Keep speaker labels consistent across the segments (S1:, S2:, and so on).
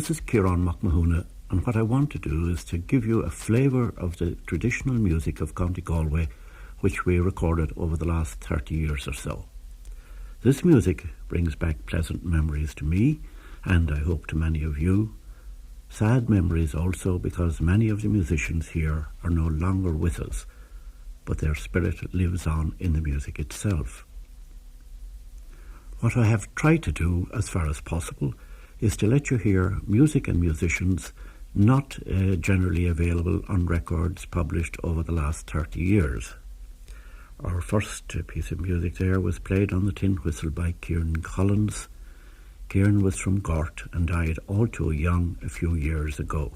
S1: This is Ciarán Mathúna, and what I want to do is to give you a flavour of the traditional music of County Galway, which we recorded over the last 30 years or so. This music brings back pleasant memories to me, and I hope to many of you. Sad memories also, because many of the musicians here are no longer with us, but their spirit lives on in the music itself. What I have tried to do, as far as possible, is to let you hear music and musicians not generally available on records published over the last 30 years. Our first piece of music there was played on the tin whistle by Kieran Collins. Kieran was from Gort and died all too young a few years ago.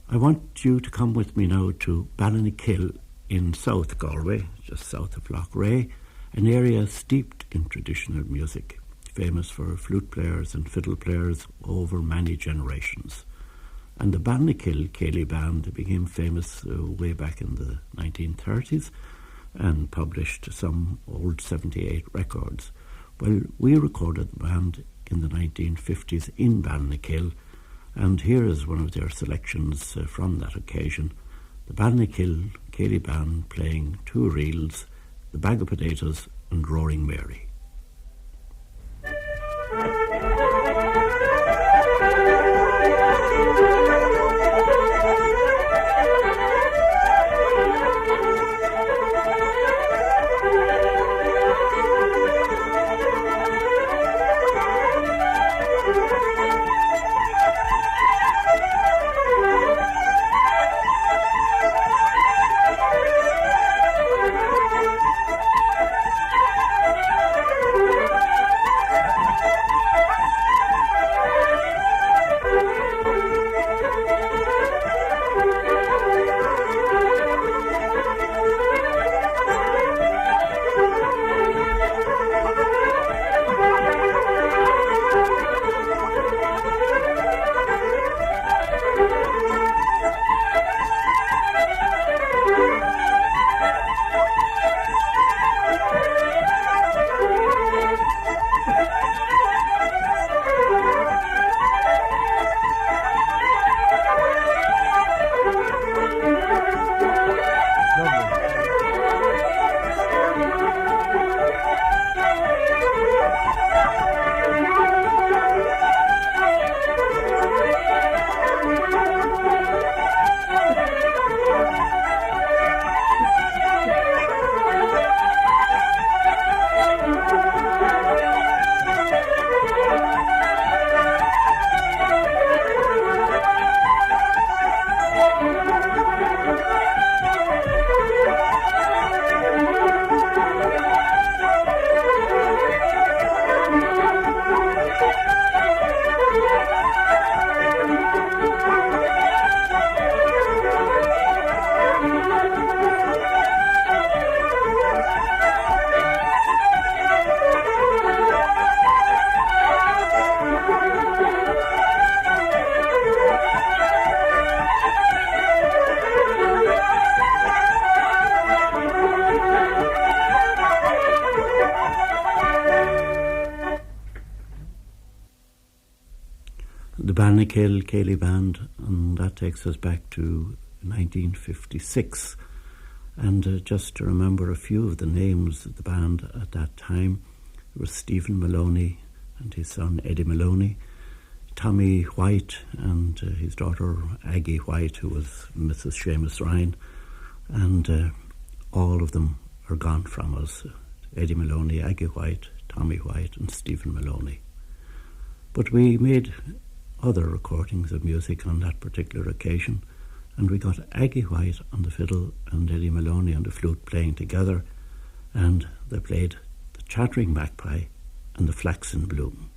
S1: I want you to come with me now to Ballinakill in South Galway, just south of Loughrea, an area steeped in traditional music, famous for flute players and fiddle players over many generations. And the Ballinakill Céilí band became famous way back in the 1930s and published some old 78 records. Well, we recorded the band in the 1950s in Ballinakill, and here is one of their selections from that occasion. The Ballinakill Céilí band playing Two Reels, The Bag of Potatoes and Roaring Mary. Ballinakill Céilí band, and that takes us back to 1956. And just to remember a few of the names of the band at that time, there was Stephen Moloney and his son Eddie Moloney, Tommy White and his daughter Aggie White, who was Mrs. Seamus Ryan, and all of them are gone from us. Eddie Moloney, Aggie White, Tommy White and Stephen Moloney. But we made other recordings of music on that particular occasion, and we got Aggie White on the fiddle and Eddie Moloney on the flute playing together, and they played the Chattering Magpie and the Flax in Bloom.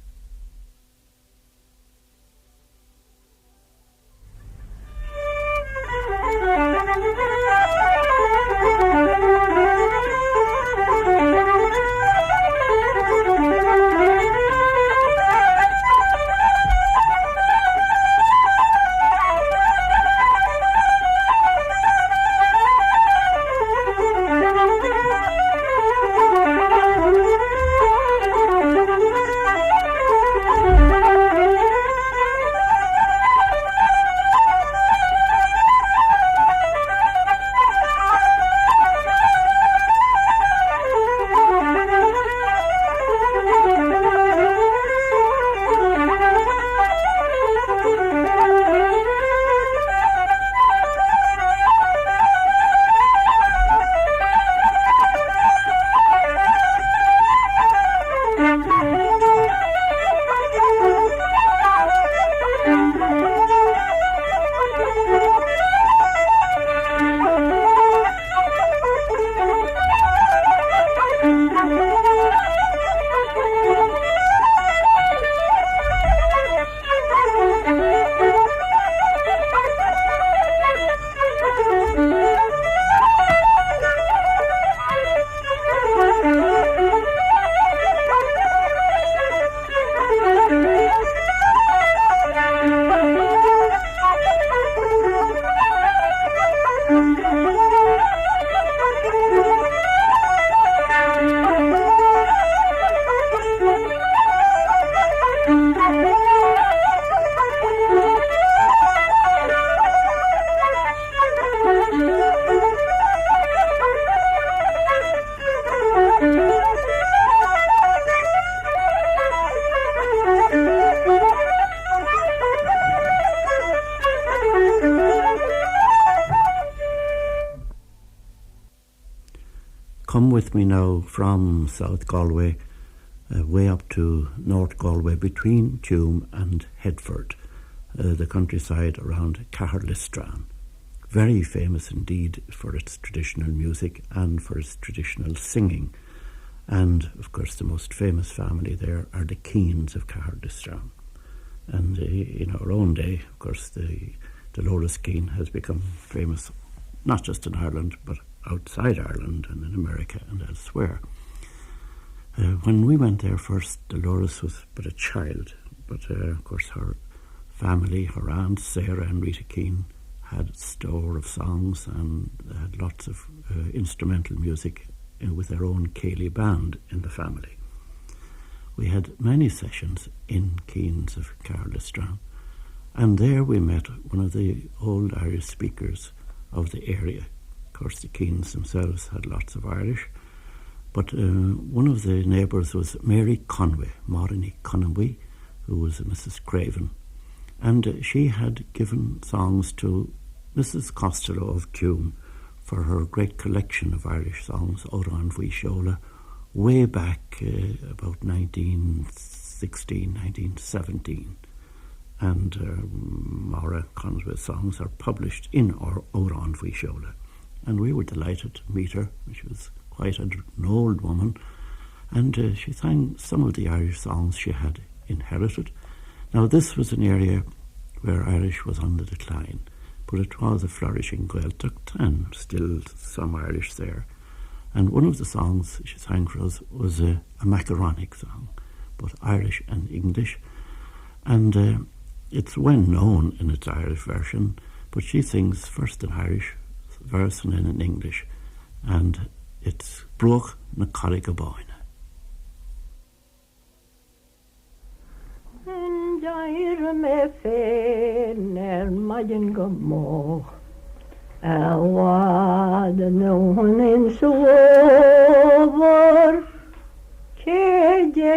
S1: come with me now from South Galway, way up to North Galway, between Tuam and Headford, the countryside around Caherlistrane. Very famous indeed for its traditional music and for its traditional singing. And, of course, the most famous family there are the Keanes of Caherlistrane. And in our own day, of course, the Dolores Keane has become famous not just in Ireland, but outside Ireland and in America and elsewhere. When we went there first, Dolores was but a child, but of course her family, her aunts, Sarah and Rita Keane, had a store of songs and had lots of instrumental music with their own Céilí band in the family. We had many sessions in Keane's of Caherlistrane, and there we met one of the old Irish speakers of the area. Of course, the Keanes themselves had lots of Irish, but one of the neighbours was Mary Conway, Moloney Conway, who was Mrs. Craven, and she had given songs to Mrs. Costello of Tuam for her great collection of Irish songs, Oran Bhuisheola, way back about 1916, 1917. And Maura Conway's songs are published in Oran Bhuisheola. And we were delighted to meet her. She was quite an old woman. And she sang some of the Irish songs she had inherited. Now, this was an area where Irish was on the decline, but it was a flourishing Gaeltacht and still some Irish there. And one of the songs she sang for us was a macaronic song, both Irish and English. And it's well known in its Irish version, but she sings first in Irish verse and then in English. And it's Bruach na Carraige Báine.
S2: Jair me féin maidin go mó Wad known in sover Céide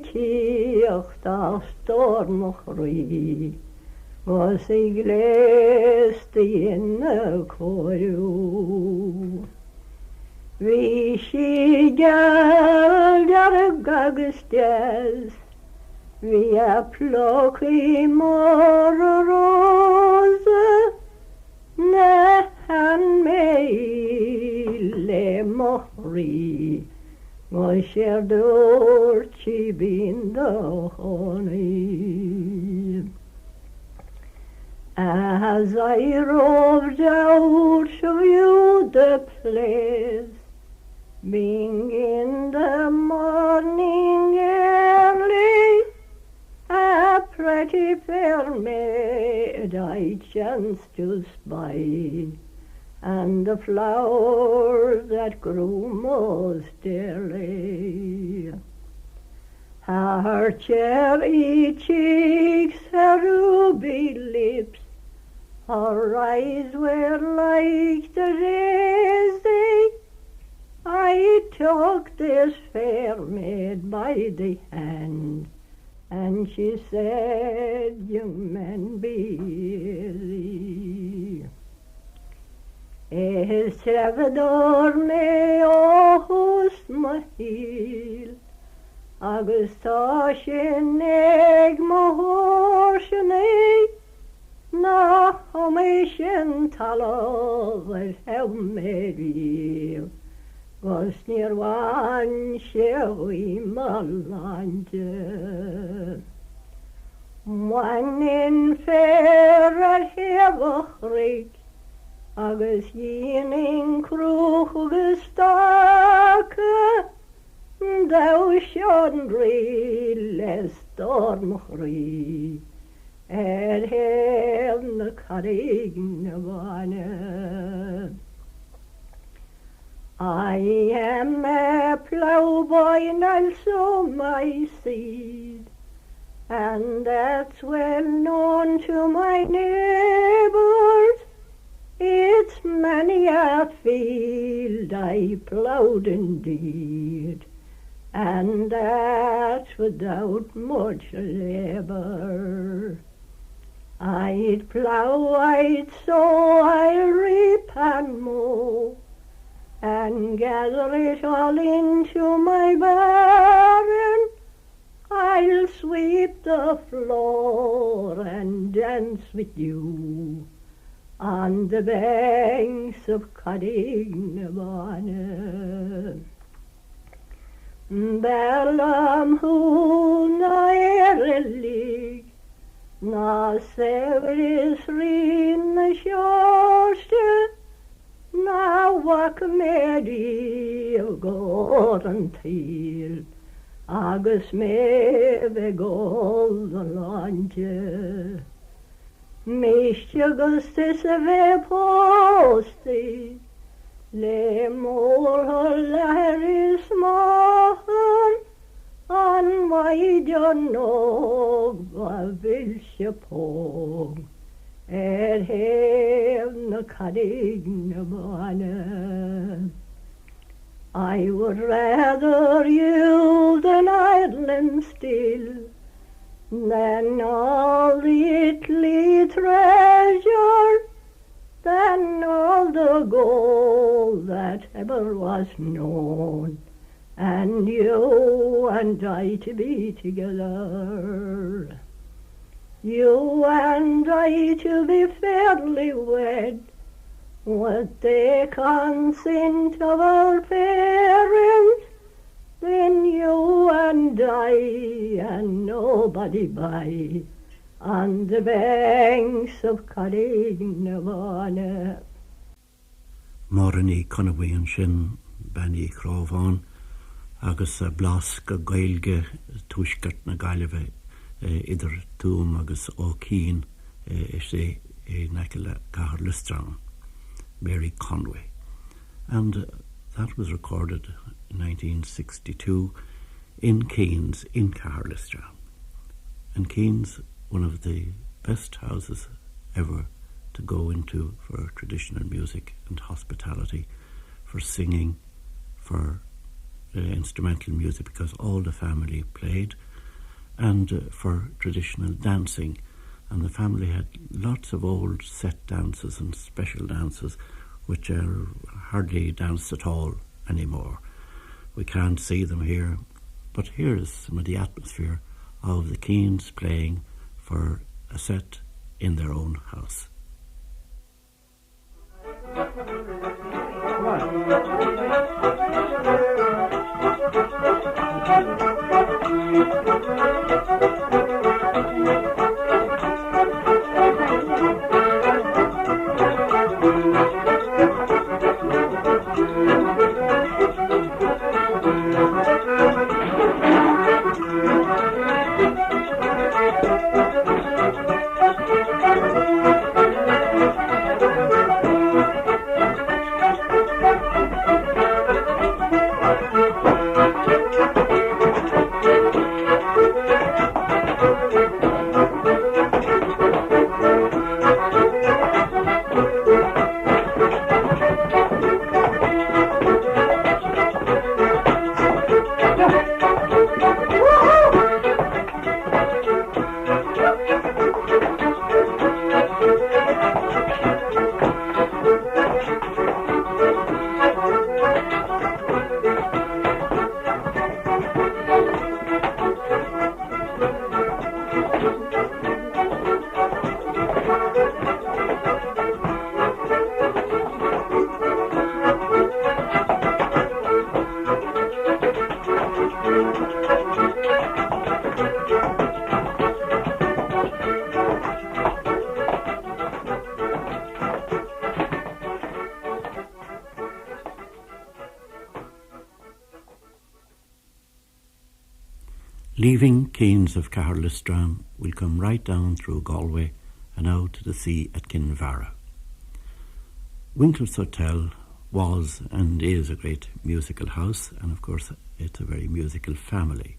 S2: cíocht a stormach rí Was I glésti in a choirú Vi si gal dar gagus des Vi a plochi mor rose Ne han me le mohri Mo sherdur chi bin da honey As I roved out through the place Being in the morning early A pretty fair maid I chanced to spy And the flowers that grew most dearly Her cherry cheeks, her ruby lips Her eyes were like the daisy I took this fair maid by the hand And she said, young man, be easy. Es trefador me ohus mahil, agus tá sin ag mohorsinni, na me sin talad hem me riel. Was near one sherry malanje. One in fair at Heavachrig, agus yin in Cruch stake, thou shandri les stormchri, hel na Carraige na Báine. I am a ploughboy and also my seed, and that's well known to my neighbours. It's many a field I ploughed indeed, and that's without much labour. I'd plough, I'd sow, I'd reap and mow, and gather it all into my barn. I'll sweep the floor and dance with you on the banks of Carraige. Mathúna lig, na severis rin na sjóste, na wak meri of God and til, agus me ve gold lanje. Meist Augustus ve posti, le Mulhaire is mahon, an waidianog va vilse pong, hef na Carraige Báine. I would rather yield an Ireland still than all the Italy treasure, than all the gold that ever was known, and you and I to be together. You and I to be fairly wed, with the consent of our parents, then you and I and nobody by, on the banks of Carraige Báine.
S1: Moloney Conway and sin Benny Crovon, agus a blas go gailge tuisgart na Galway idir túm agus ó Keane is Cnac Caherlistrane, Mary Conway. And that was recorded in 1962 in Keane's in Caherlistrane. And Keane's one of the best houses ever to go into for traditional music and hospitality, for singing, for instrumental music, because all the family played, and for traditional dancing. And the family had lots of old set dances and special dances which are hardly danced at all anymore. We can't see them here, but here is some of the atmosphere of the Keanes playing for a set in their own house. Leaving Keane's of Caherlistrane, we'll come right down through Galway and out to the sea at Kinvara. Winkler's Hotel was and is a great musical house, and of course it's a very musical family.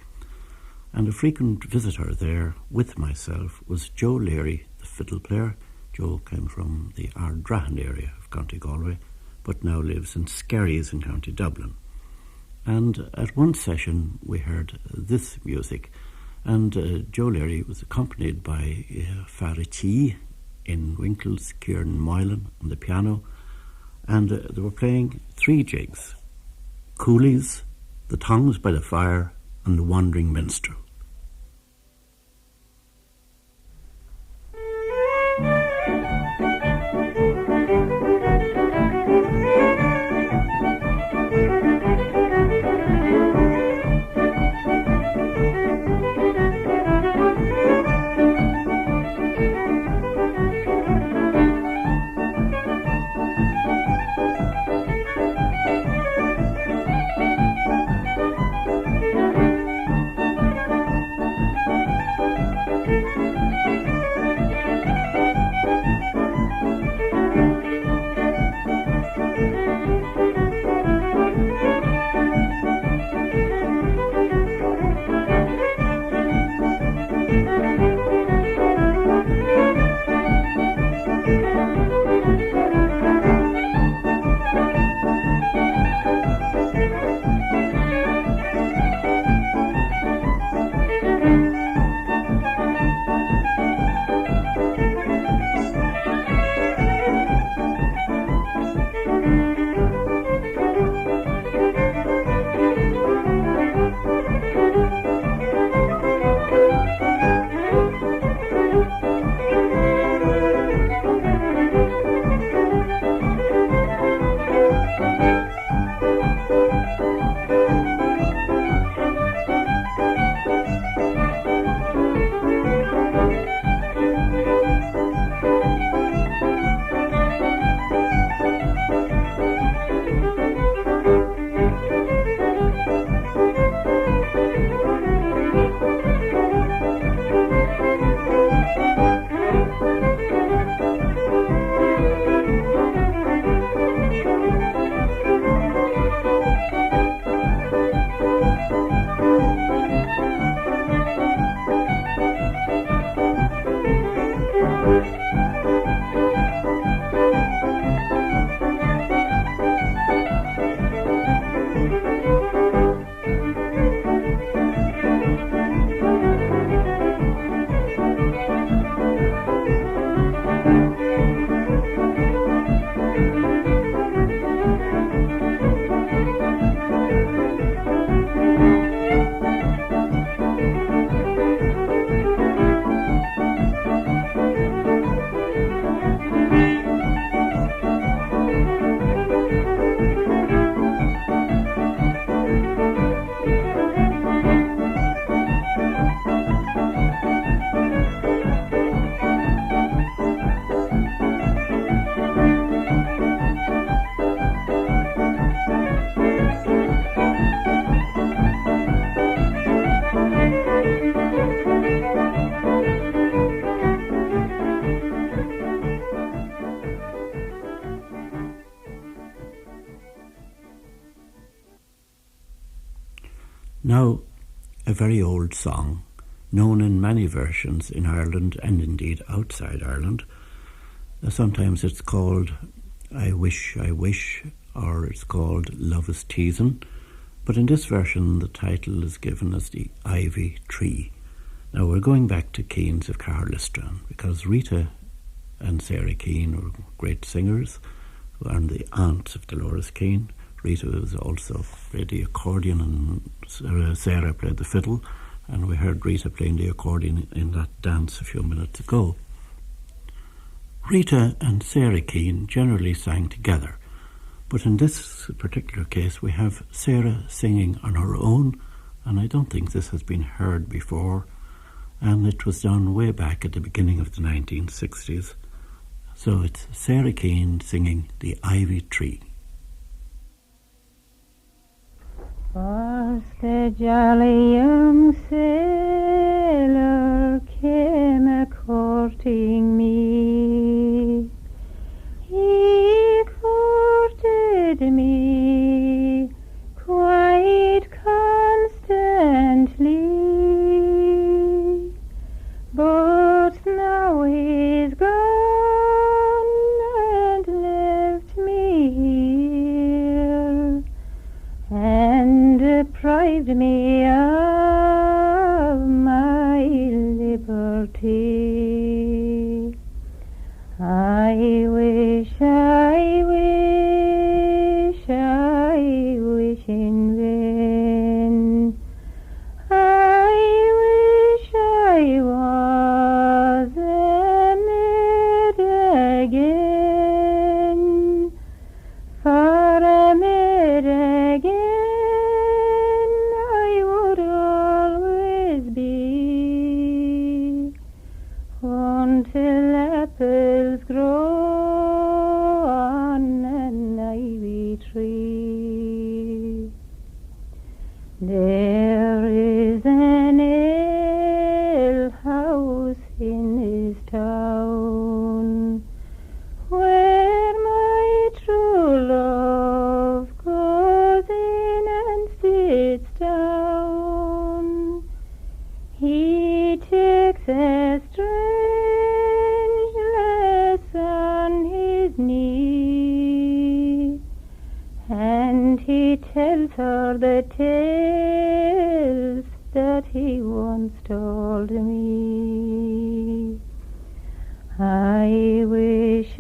S1: And a frequent visitor there with myself was Joe Leary, the fiddle player. Joe came from the Ardrahan area of County Galway, but now lives in Skerries in County Dublin. And at one session we heard this music, and Joe Leary was accompanied by Farachie in Winkle's, Kieran Moylan on the piano, and they were playing three jigs: Cooley's, the Tongs by the Fire, and the Wandering Minstrel. Now, a very old song, known in many versions in Ireland and indeed outside Ireland. Sometimes it's called I Wish, or it's called Love is Teasin', but in this version the title is given as the Ivy Tree. Now we're going back to Keane's of Caherlistrane, because Rita and Sarah Keane were great singers, and the aunts of Dolores Keane. Rita was also played the accordion and Sarah played the fiddle, and we heard Rita playing the accordion in that dance a few minutes ago. Rita and Sarah Keane generally sang together, but in this particular case we have Sarah singing on her own, and I don't think this has been heard before, and it was done way back at the beginning of the 1960s. So it's Sarah Keane singing The Ivy Tree.
S3: Was the jolly young sailor came a-courting me. He courted me quite constantly, but now he's gone and left me here, and deprived me of my liberty. I wish grow on an ivy tree. There is an alehouse in this town where my true love goes in and sits down. He takes a strange lass on his knee, and he tells her the tales that he once told me. I wish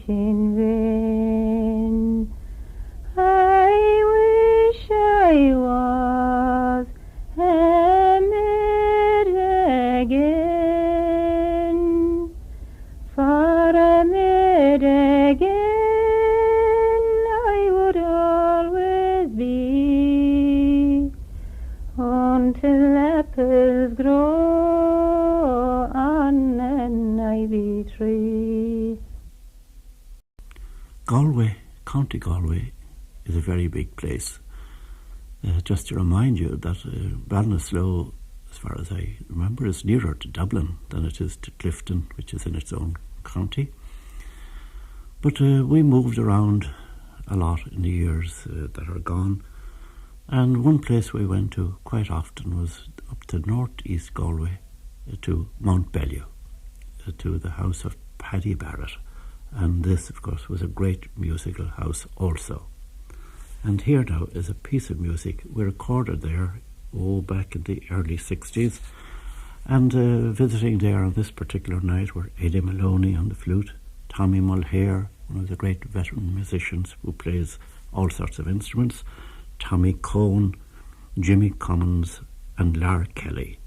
S3: in vain. I wish I was a maid again, for a maid again I would always be, until apples grow on an ivy tree.
S1: Galway, County Galway, is a very big place. Just to remind you that Ballinasloe, as far as I remember, is nearer to Dublin than it is to Clifton, which is in its own county. But we moved around a lot in the years that are gone, and one place we went to quite often was up to northeast Galway, to Mount Bellew, to the house of Paddy Barrett. And this, of course, was a great musical house also. And here now is a piece of music we recorded there, back in the early 60s. And visiting there on this particular night were Eddie Moloney on the flute, Tommy Mulhaire, one of the great veteran musicians who plays all sorts of instruments, Tommy Coen, Jimmy Cummins, and Lar Kelly.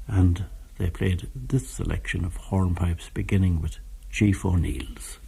S1: And they played this selection of hornpipes beginning with Chief O'Neill's.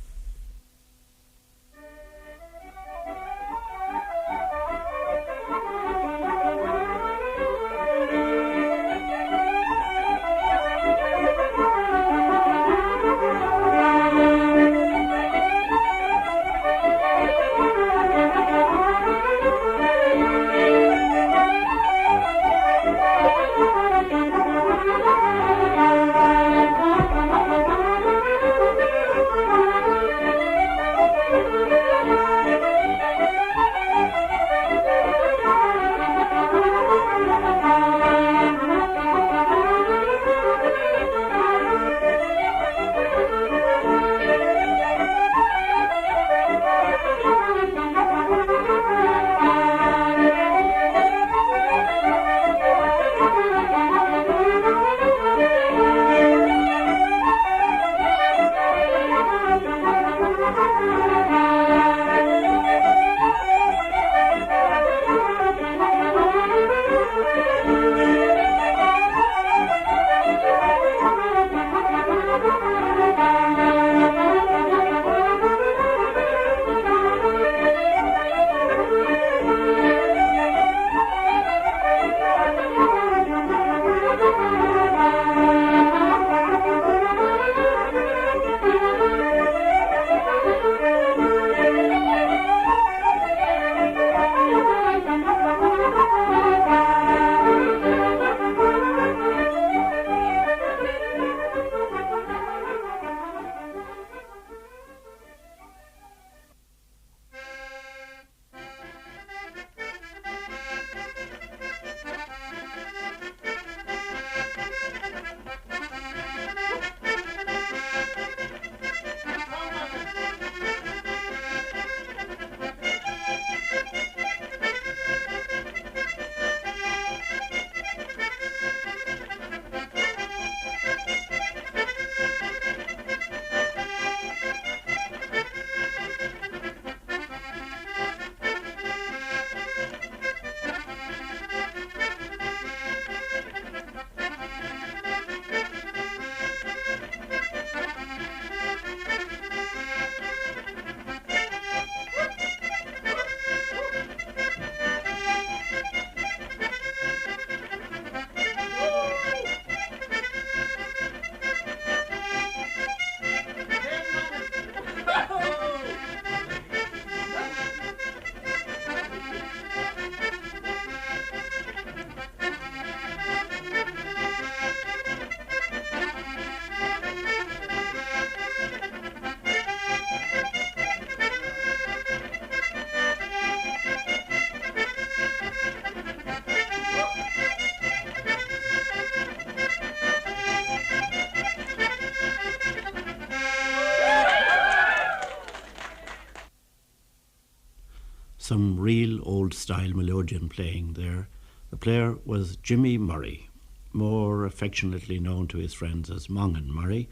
S1: some real old-style melodeon playing there. The player was Jimmy Murray, more affectionately known to his friends as Monaghan Murray,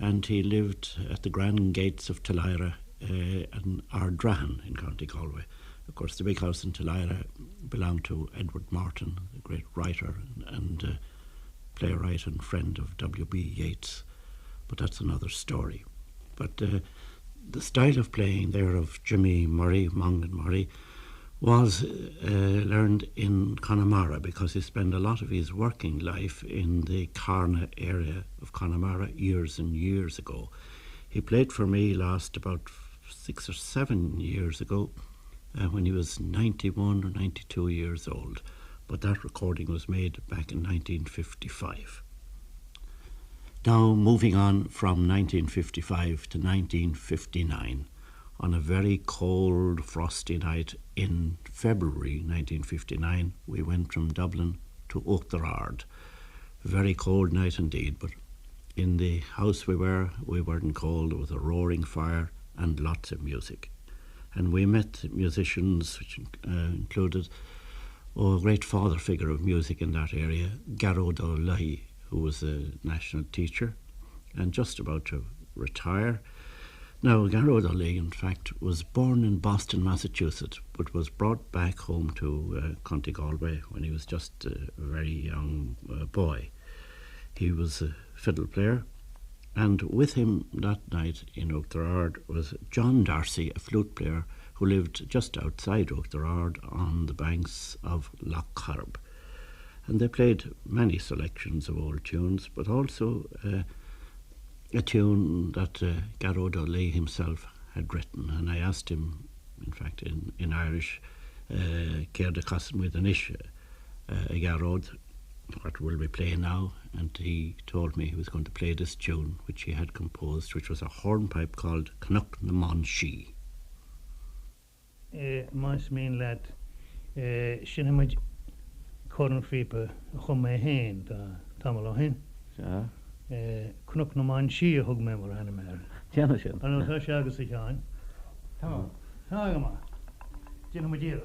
S1: and he lived at the grand gates of Tullaire and Ardrahan in County Galway. Of course, the big house in Tullaire belonged to Edward Martin, the great writer and playwright and friend of W.B. Yeats, but that's another story. But the style of playing there of Jimmy Murray, Monaghan Murray, was learned in Connemara because he spent a lot of his working life in the Carna area of Connemara years and years ago. He played for me last about 6 or 7 years ago when he was 91 or 92 years old, but that recording was made back in 1955. Now moving on from 1955 to 1959, on a very cold, frosty night in February 1959, we went from Dublin to Oughterard. Very cold night indeed, but in the house we weren't cold. There was a roaring fire and lots of music. And we met musicians, which included a great father figure of music in that area, Gearoid, who was a national teacher and just about to retire. Now, Gearoid, in fact, was born in Boston, Massachusetts, but was brought back home to County Galway when he was just a very young boy. He was a fiddle player, and with him that night in Oughterard was John Darcy, a flute player who lived just outside Oughterard on the banks of Lough Corrib. And they played many selections of old tunes, but also a tune that Gearoid himself had written. And I asked him, in fact, in Irish, Céir de Casan with an ish, Gearoid, what will we play now? And he told me he was going to play this tune, which he had composed, which was a hornpipe called Cnac na mBan sí.
S4: Mas mean lad, Shinamaj Corn Freeper, Humme Hain, Tamalohin. Cnac na mBan sí a hug memor animer.
S1: Janashin.
S4: I know Shagas a John. Tom, Hagama. Jinamajir,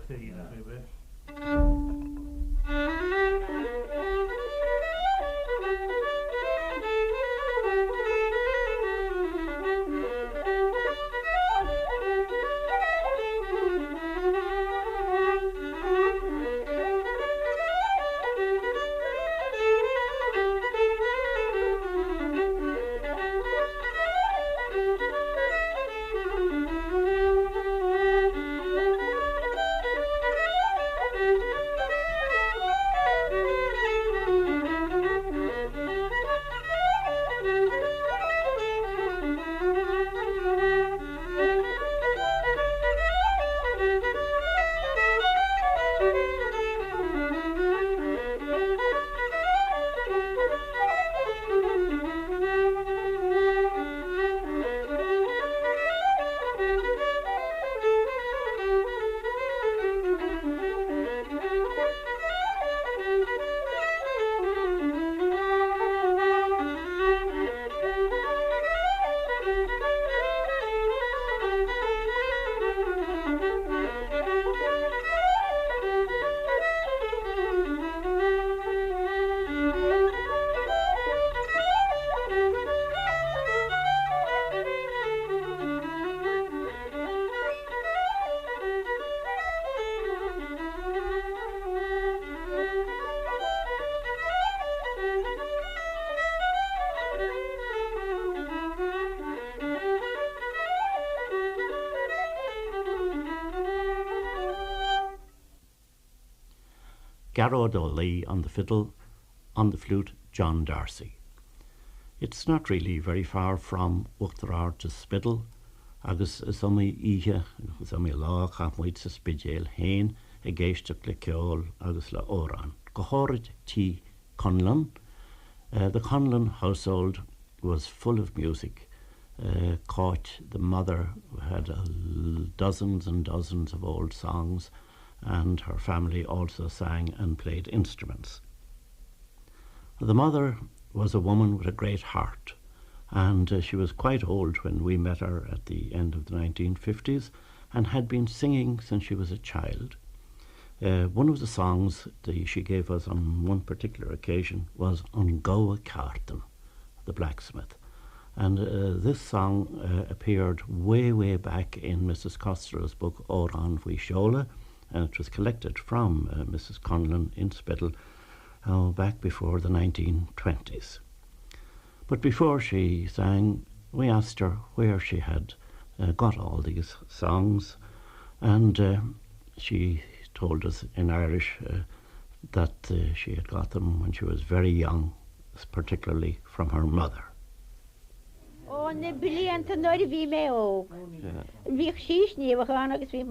S1: Gearoid on the fiddle, on the flute, John Darcy. It's not really very far from Oughterard to Spiddle, agus summi ihe, summi lá chamuid sa spidéil hain, a géisteach le ceol agus le óran. Gohorid tí Conlan. The Conlan household was full of music. Caught, the mother, had dozens and dozens of old songs, and her family also sang and played instruments. The mother was a woman with a great heart, and she was quite old when we met her at the end of the 1950s, and had been singing since she was a child. One of the songs that she gave us on one particular occasion was on Goa Carton, the blacksmith. And this song appeared way back in Mrs. Costello's book Oran Huishola, and it was collected from Mrs. Conlon in Spittle back before the 1920s. But before she sang, we asked her where she had got all these songs, and she told us in Irish that she had got them when she was very young, particularly from her mother.
S5: Oh, ne brilliant nor vi me o. Vi xís ni bachan agus vi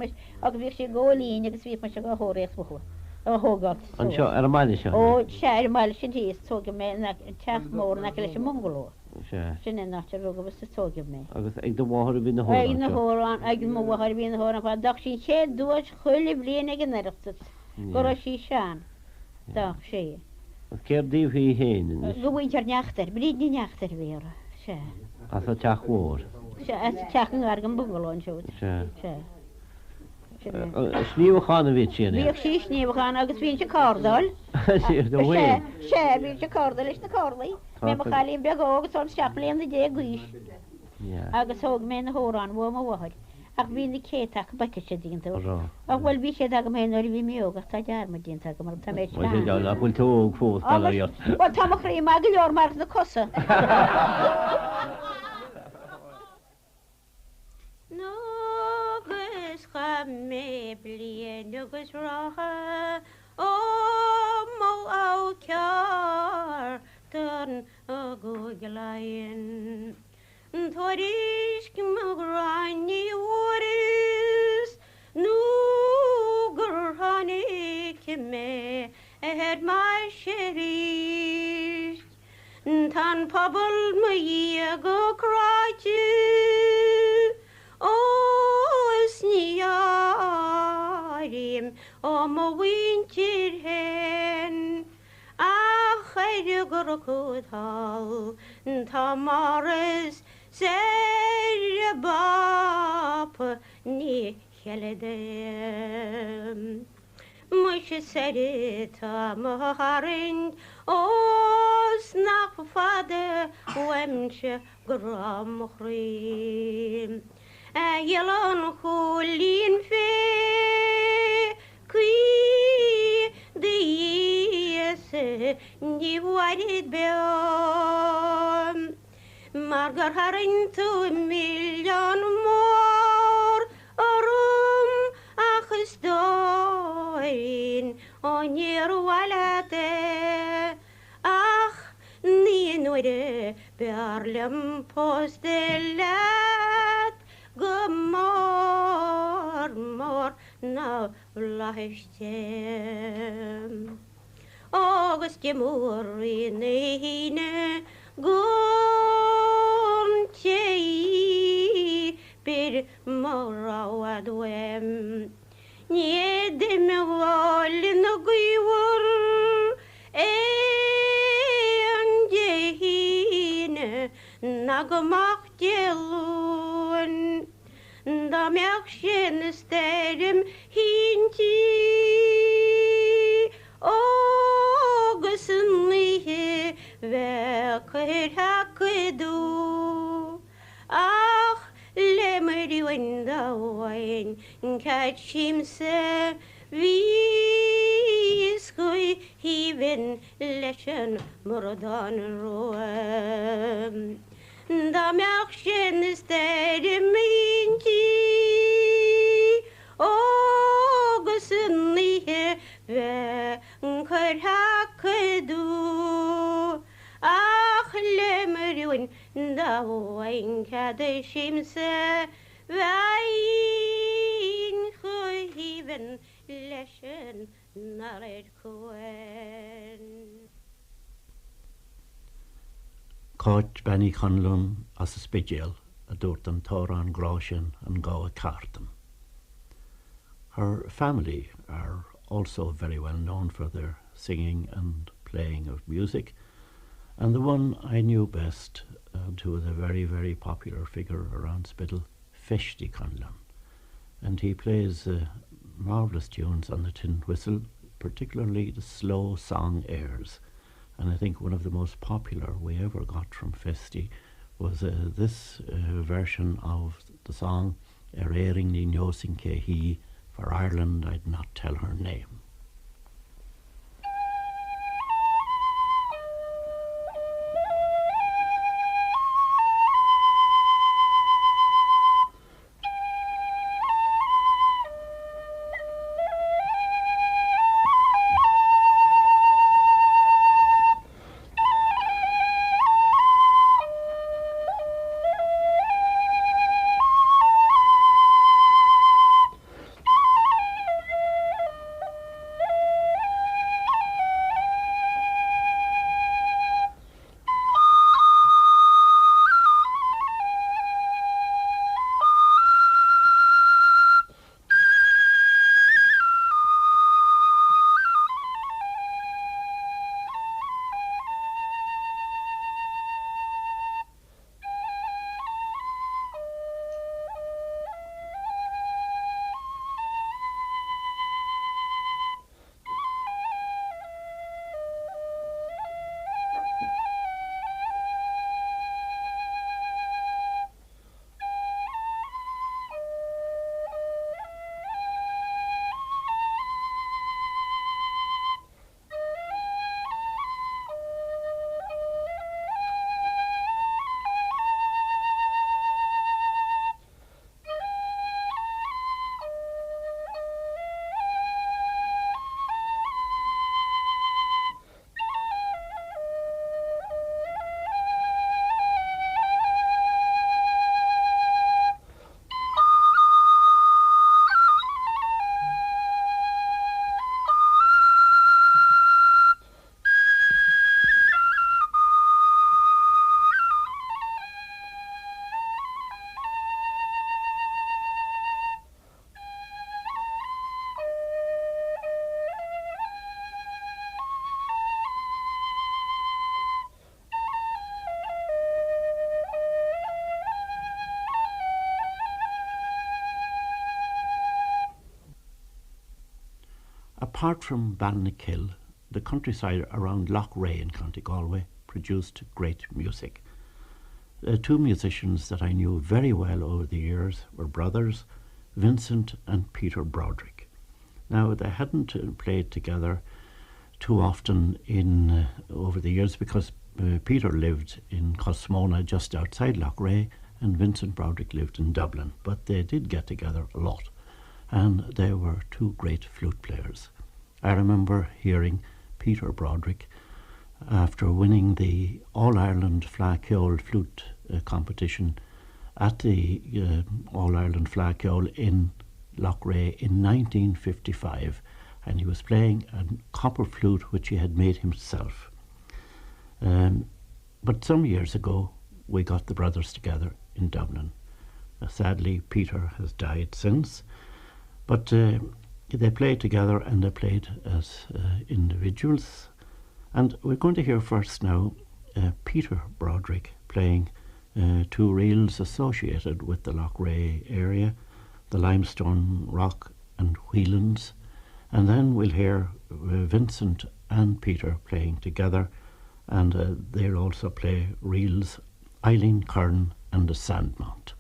S5: sé gólín agus vi go hórecht bo. A hógat.
S6: An seo ar maiile seo.
S5: O séir mal sin tíos tóga me na teach mór na leis mongoló. Sin na rugga was tóga me.
S6: Agus ag do bháthar bhí na hóra.
S5: Ag na hóra ag mo bháthar bhí na hóra pa dach sin sé dúis chuile blian ag nerachtas. Gora sí sean. Dach sé.
S6: Céir díomh hí héin.
S5: Go bhaintear neachtar, bríd ní neachtar bhéra. Sé.
S6: As a teach mhór.
S5: Sé as teachan argan bugolón siúd. Sé.
S6: Sníomh chána bhí sin.
S5: Bhíoh sí sníomh chána agus bhín sé cárdal. Sé bhín sé cárdal leis na cárdaí. Mé mar chalíon beag agus an seaplaíon na dé gúis. Agus thóg mé na hórán bhua má bhaid. Ach bhí na céteach baice sé dínta. Ach bhfuil bhí sé aga mé nóir bhí méoga tá dearma dínta go mar tá méid
S6: seán. Bhfuil tóg fós bailíocht.
S5: Bhil tá mo chrí má go leor mar na cosa. Me blian agus racha ó mó á cear don a go galain. Thoris gimagráinní waris nú gur hannig me ahead my sherry. Tan pobl ma go cráte sníarim ó má wintir hen a chaide gur cúdhal tá maris sér bap ní cheile mu sé séri tá maharin os nach fade wemse gram chrim. Yellow Cooley fe qui the years ni whited bell Margaret harin 2 million more room achis doin on your walate ach ni noide berlem postelat Gomor mor na vlahtem August gemor in hine gon chei per morawadwem nie dem wal no gwor hine nagmak jelun da merkjen stedem hinti Augustnlige verker hakkedu ach lemmer du in the wine catch him se vi skoi hiven lechen mordan roem da merkjen stedem hinti Augustnlige verker hakkedu ach lemmer du in the wine catch him se Vain geheven lessen naar het Coen.
S1: Cáit Benny Conlon as a spidgel a dúirt an Ciarán Gráisin an Gáha Cartan. Her family are also very well known for their singing and playing of music, and the one I knew best, who was a very, very popular figure around Spittle, Feshti Conlon. and he plays marvellous tunes on the tin whistle, particularly the slow song airs. And I think one of the most popular we ever got from Festi was this version of the song Éiring ní Neosin Céilí, for Ireland I'd not tell her name. Apart from Ballinakill, the countryside around Lough Rea in County Galway produced great music. Two musicians that I knew very well over the years were brothers, Vincent and Peter Broderick. Now, they hadn't played together too often over the years because Peter lived in Cosmona just outside Lough Rea and Vincent Broderick lived in Dublin, but they did get together a lot, and they were two great flute players. I remember hearing Peter Broderick, after winning the All-Ireland Flacheol flute competition at the All-Ireland Flacheol in Lough Rea in 1955, and he was playing a copper flute which he had made himself. But some years ago we got the brothers together in Dublin. Sadly, Peter has died since, but they played together and they played as individuals. And we're going to hear first now Peter Broderick playing two reels associated with the Lough Rea area, the limestone rock and whelan's. And then we'll hear Vincent and Peter playing together, and they'll also play reels, Eileen Kern and the Sandmount.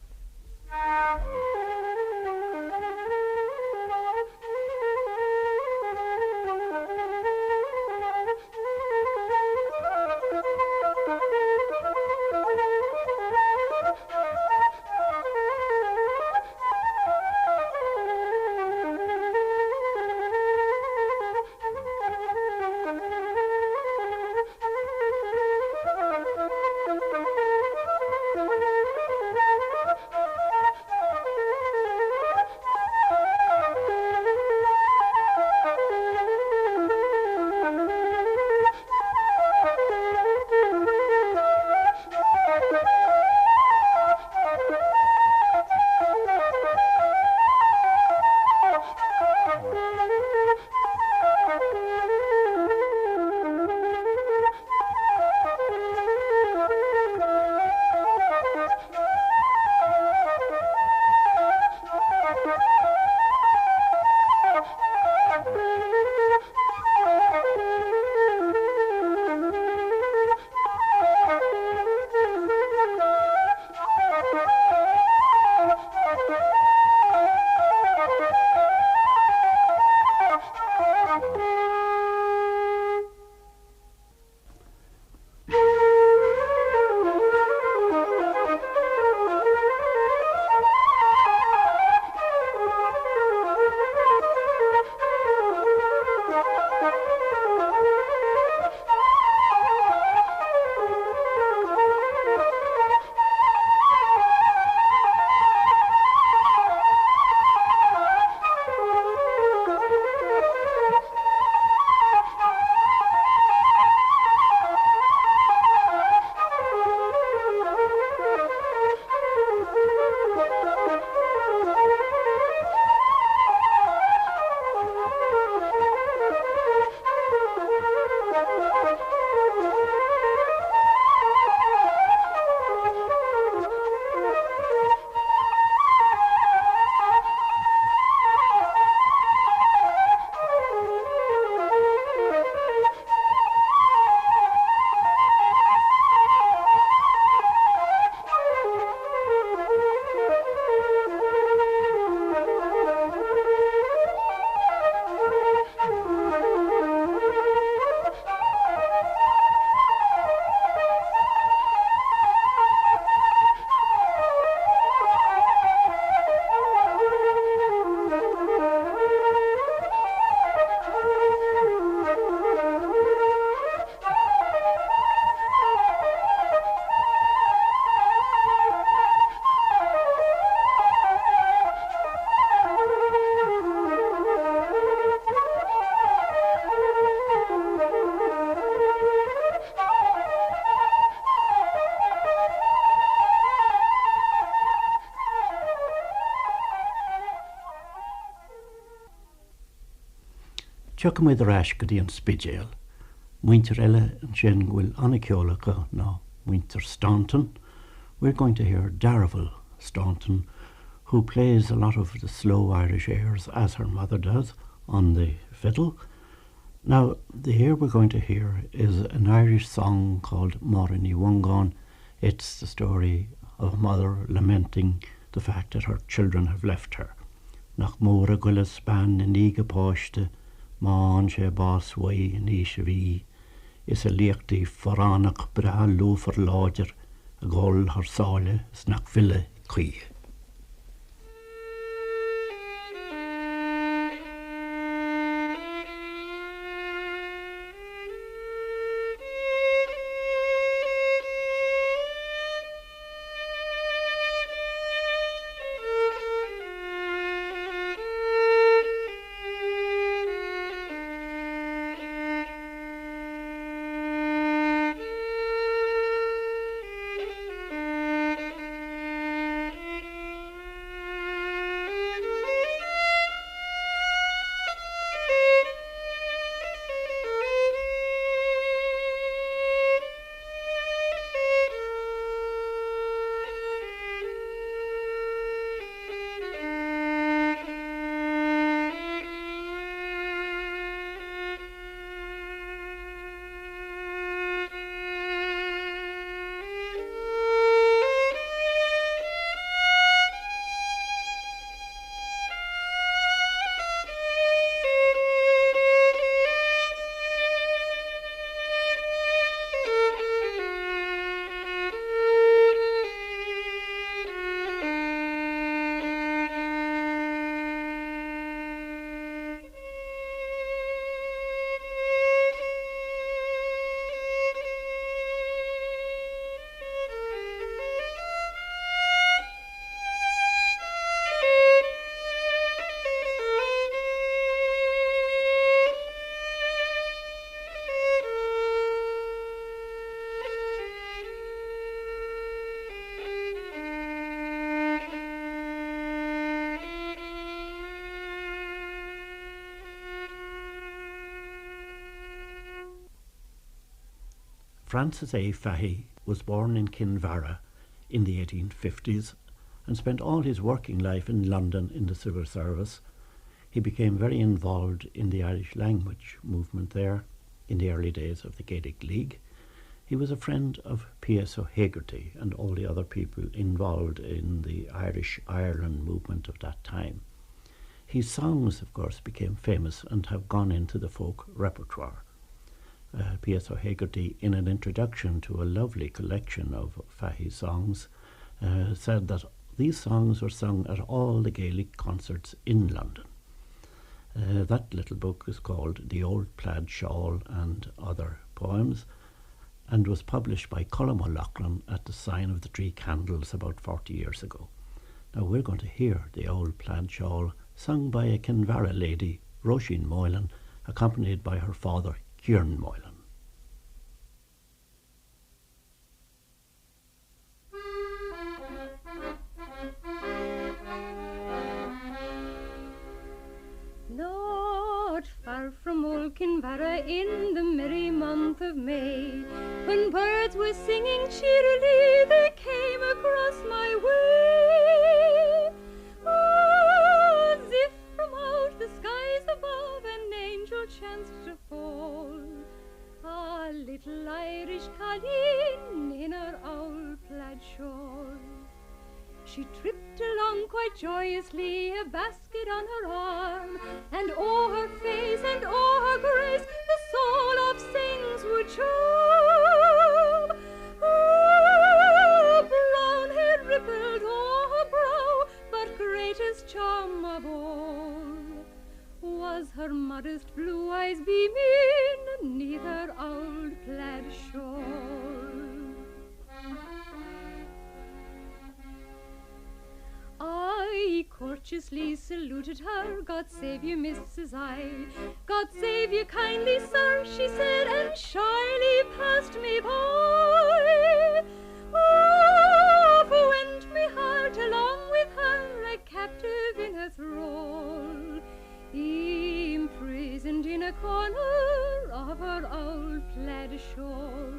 S1: Chuck with the rash godi and spidjail. Winter ella and Jen will anakiolaka no Winter Staunton. We're going to hear Darrell Staunton, who plays a lot of the slow Irish airs as her mother does on the fiddle. Now, the air we're going to hear is an Irish song called Moloney Wongan. It's the story of a mother lamenting the fact that her children have left her. Nach móra gula span in iga poiste, ma'n she bas way in ishavi, is a liachti foranach bra lofer lodger, a gol her sale, snack ville quee. Francis A. Fahey was born in Kinvara in the 1850s and spent all his working life in London in the civil service. He became very involved in the Irish language movement there in the early days of the Gaelic League. He was a friend of P.S. O'Hegarty and all the other people involved in the Irish Ireland movement of that time. His songs, of course, became famous and have gone into the folk repertoire. P.S. O'Hegarty, in an introduction to a lovely collection of Fahey songs, said that these songs were sung at all the Gaelic concerts in London. That little book is called The Old Plaid Shawl and Other Poems, and was published by Colm O'Loughlin at the Sign of the Three Candles about 40 years ago. Now we're going to hear The Old Plaid Shawl sung by a Kinvara lady, Roisin Moylan, accompanied by her father, Kieran Moylan.
S3: Not far from old Kinvara in the merry month of May, when birds were singing cheerily, they came across my way. Oh, as if from out the skies above an angel chanced to fall, a little Irish colleen in her old plaid shawl. She tripped along quite joyously, a basket on her arm, and o'er her face and o'er her grace the soul of things would charm. Her brown hair rippled o'er her brow, but greatest charm of all was her modest blue eyes beaming neath her old plaid shawl. I courteously saluted her, God save you, Mrs. I. God save you kindly, sir, she said, and shyly passed me by. Off went me heart along with her, a captive in her thrall, imprisoned in a shawl.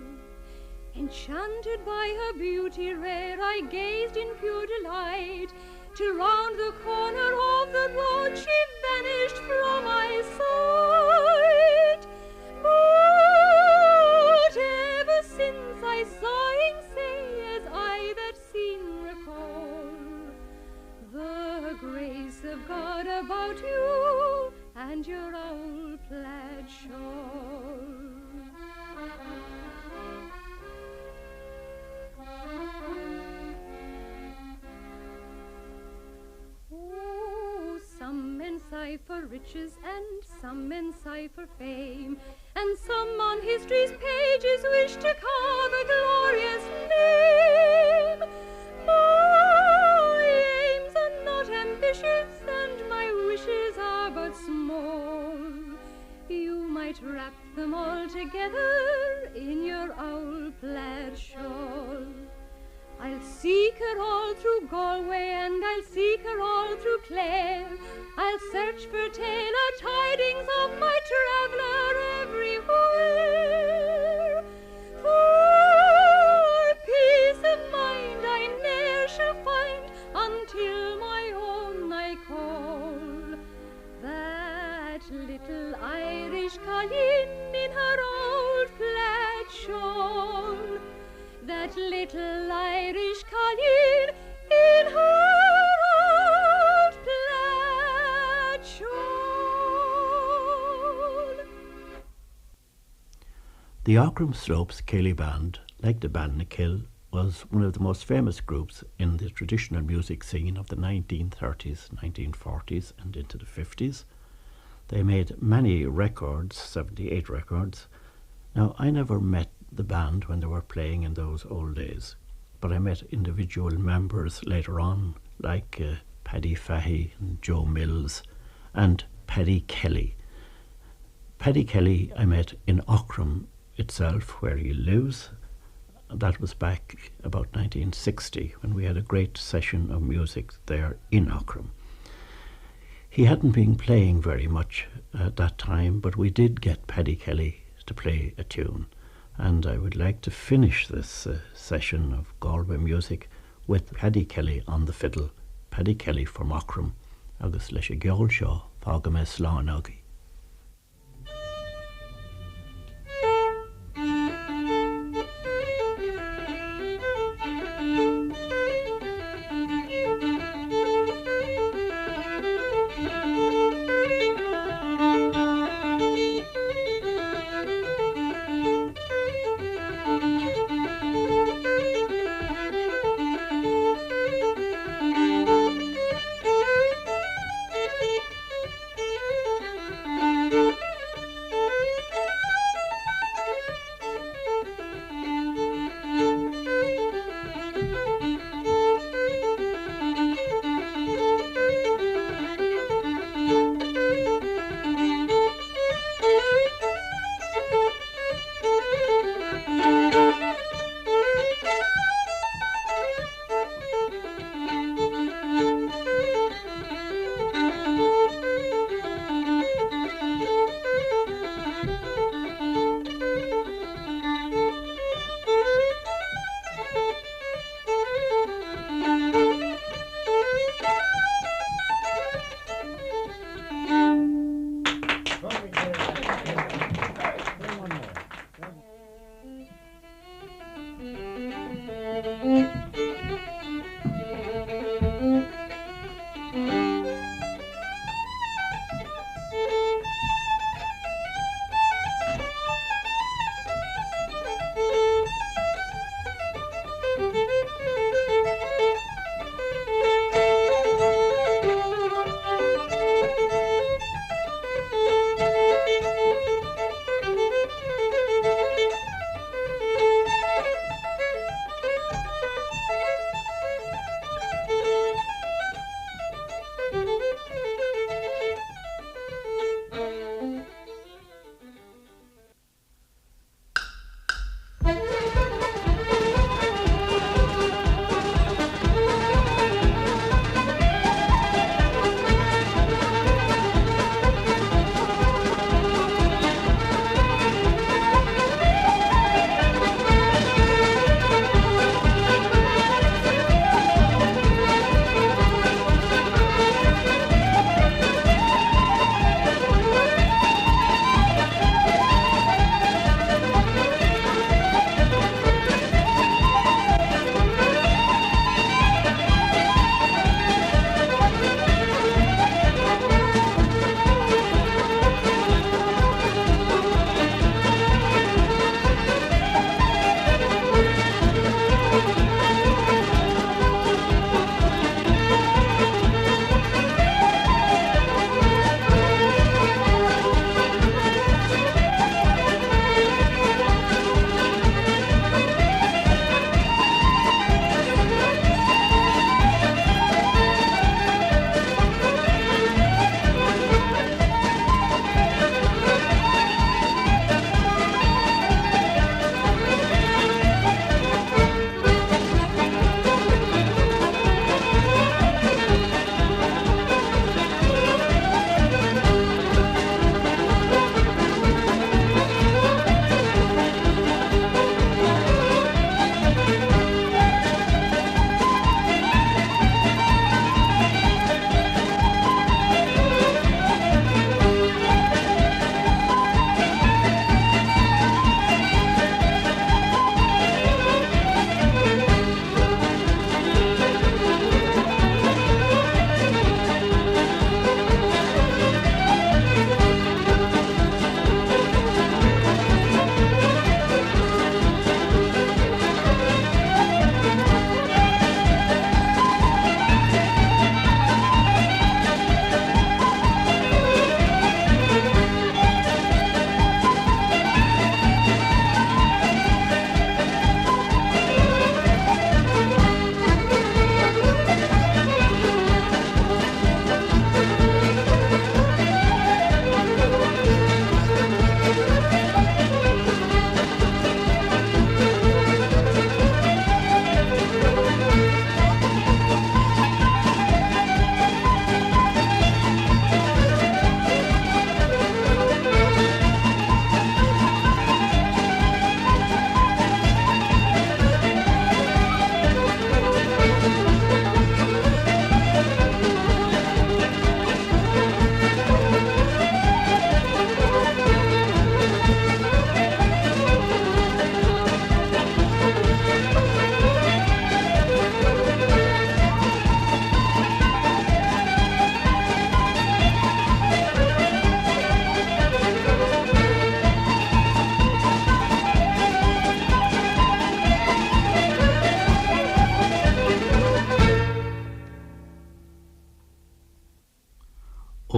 S3: Enchanted by her beauty rare, I gazed in pure delight, till round the corner of the road she vanished from my sight. But ever since I sighing say, as I that scene recall, the grace of God about you and your old plaid shawl. Oh, some men sigh for riches and some men sigh for fame, and some on history's pages wish to carve a glorious name. My aims are not ambitious and my wishes are but small. You might wrap them all together in your old plaid shawl. I'll seek her all through Galway and I'll seek her all through Clare. I'll search for tale or tidings of my traveller everywhere. For peace of mind I ne'er shall find until my own I call. That little Irish colleen in her old plaid shawl. That little Irish colleen in her old plaid shawl.
S1: The Aughrim Slopes Céilí band, like the Ballinakill, was one of the most famous groups in the traditional music scene of the 1930s, 1940s and into the 50s. They made many records, 78 records. Now, I never met the band when they were playing in those old days, but I met individual members later on, like Paddy Fahey and Joe Mills and Paddy Kelly. Paddy Kelly I met in Aughrim itself, where he lives. That was back about 1960, when we had a great session of music there in Aughrim. He hadn't been playing very much at that time, but we did get Paddy Kelly to play a tune. And I would like to finish this session of Galway music with Paddy Kelly on the fiddle. Paddy Kelly from Aughrim, agus leis a geol seo fága me slán Aggie.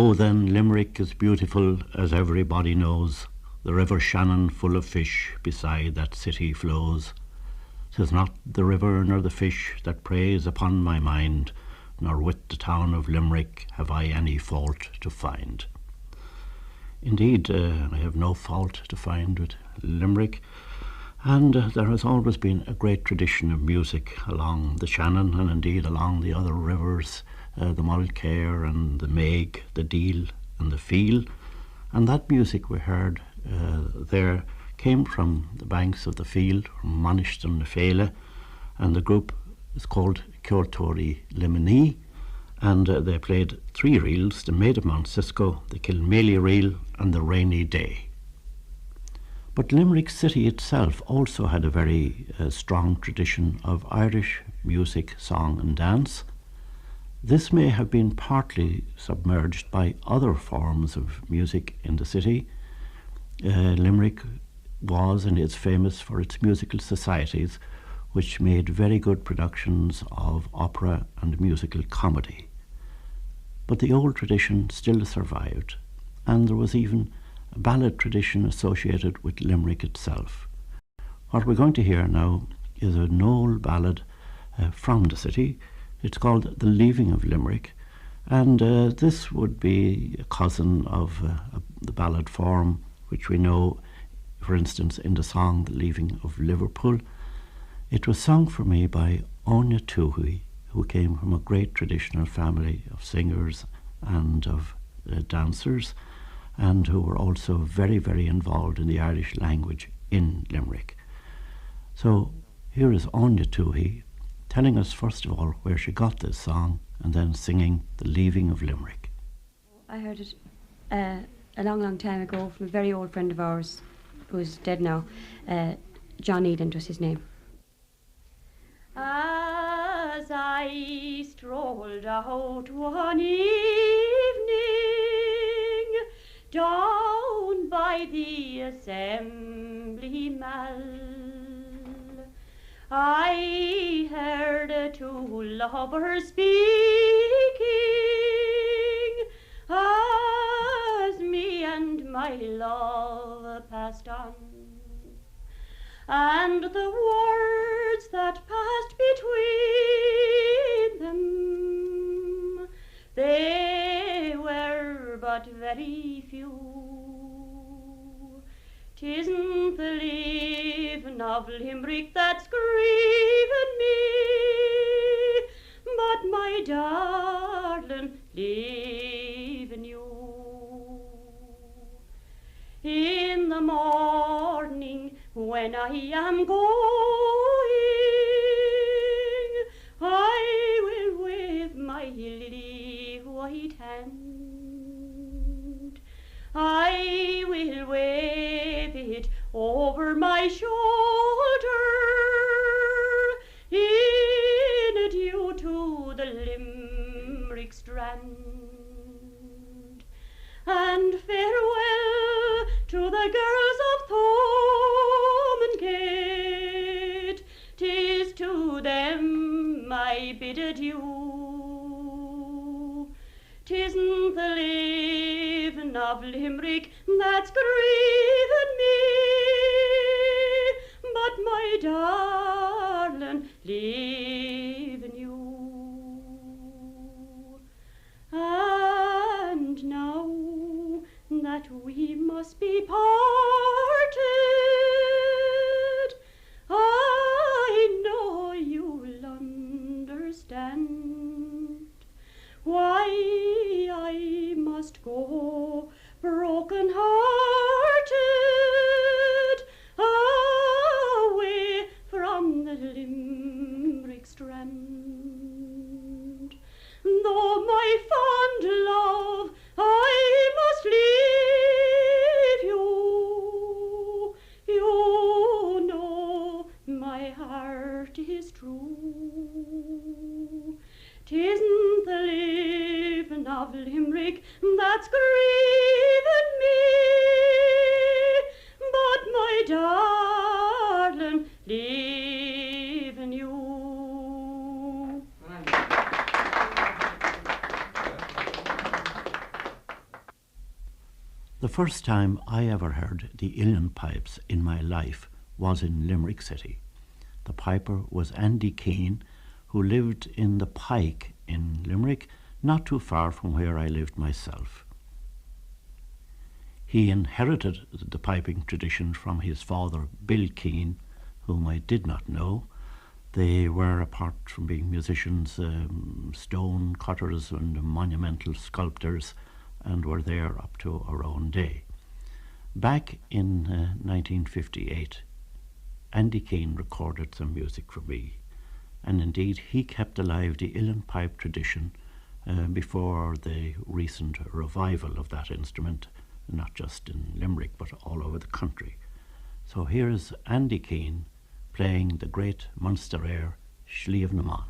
S1: Oh, then Limerick is beautiful, as everybody knows. The river Shannon full of fish beside that city flows. 'Tis not the river nor the fish that preys upon my mind, nor with the town of Limerick have I any fault to find. Indeed, I have no fault to find with Limerick, and there has always been a great tradition of music along the Shannon and indeed along the other rivers, the Mulhaire and the Meg, the Deal and the Feel, and that music we heard there came from the banks of the Feel, from Monaghan na Féile, and the group is called Galway Limerick, and they played three reels: the Maid of Mount Cisco, the Kilmaley reel and the Rainy Day. But Limerick city itself also had a very strong tradition of Irish music, song and dance. This may have been partly submerged by other forms of music in the city. Limerick was and is famous for its musical societies, which made very good productions of opera and musical comedy. But the old tradition still survived, and there was even a ballad tradition associated with Limerick itself. What we're going to hear now is an old ballad from the city. It's called The Leaving of Limerick, and this would be a cousin of the ballad form, which we know, for instance, in the song The Leaving of Liverpool. It was sung for me by Áine Tuathaí, who came from a great traditional family of singers and of dancers, and who were also very, very involved in the Irish language in Limerick. So here is Áine Tuathaí telling us first of all where she got this song, and then singing The Leaving of Limerick.
S7: I heard it a long, long time ago from a very old friend of ours who's dead now. John Eden was his name.
S3: As I strolled out one evening down by the assembly mill, I heard two lovers speaking as me and my love passed on, and the words that passed between them, they were but very few. 'Tisn't the leaving of Limerick that's grieving me, but my darling leaving you. In the morning when I am going, I will wave my lily white hand. I will wave it over my shoulder in adieu to the Limerick strand, and farewell to the girls of Thomond Gate. 'Tis to them I bid adieu. 'Tisn't the leaving of Limerick that's grieving me, but my darling leaving you. And now that we must be parted, I know you'll understand why I must go broken hearted away from the Limerick strand. Though my fond love I must leave you, you know my heart is true. 'Tisn't the leaving of Limerick that's grieving me, but my darling leaving you.
S1: The first time I ever heard the uilleann pipes in my life was in Limerick City. The piper was Andy Keane, who lived in the Pike in Limerick, not too far from where I lived myself. He inherited the piping tradition from his father, Bill Keane, whom I did not know. They were, apart from being musicians, stone cutters and monumental sculptors, and were there up to our own day. Back in 1958, Andy Keane recorded some music for me, and indeed he kept alive the uilleann pipe tradition before the recent revival of that instrument, not just in Limerick but all over the country. So here's Andy Keane playing the great Munster air, Sliabh na mBan.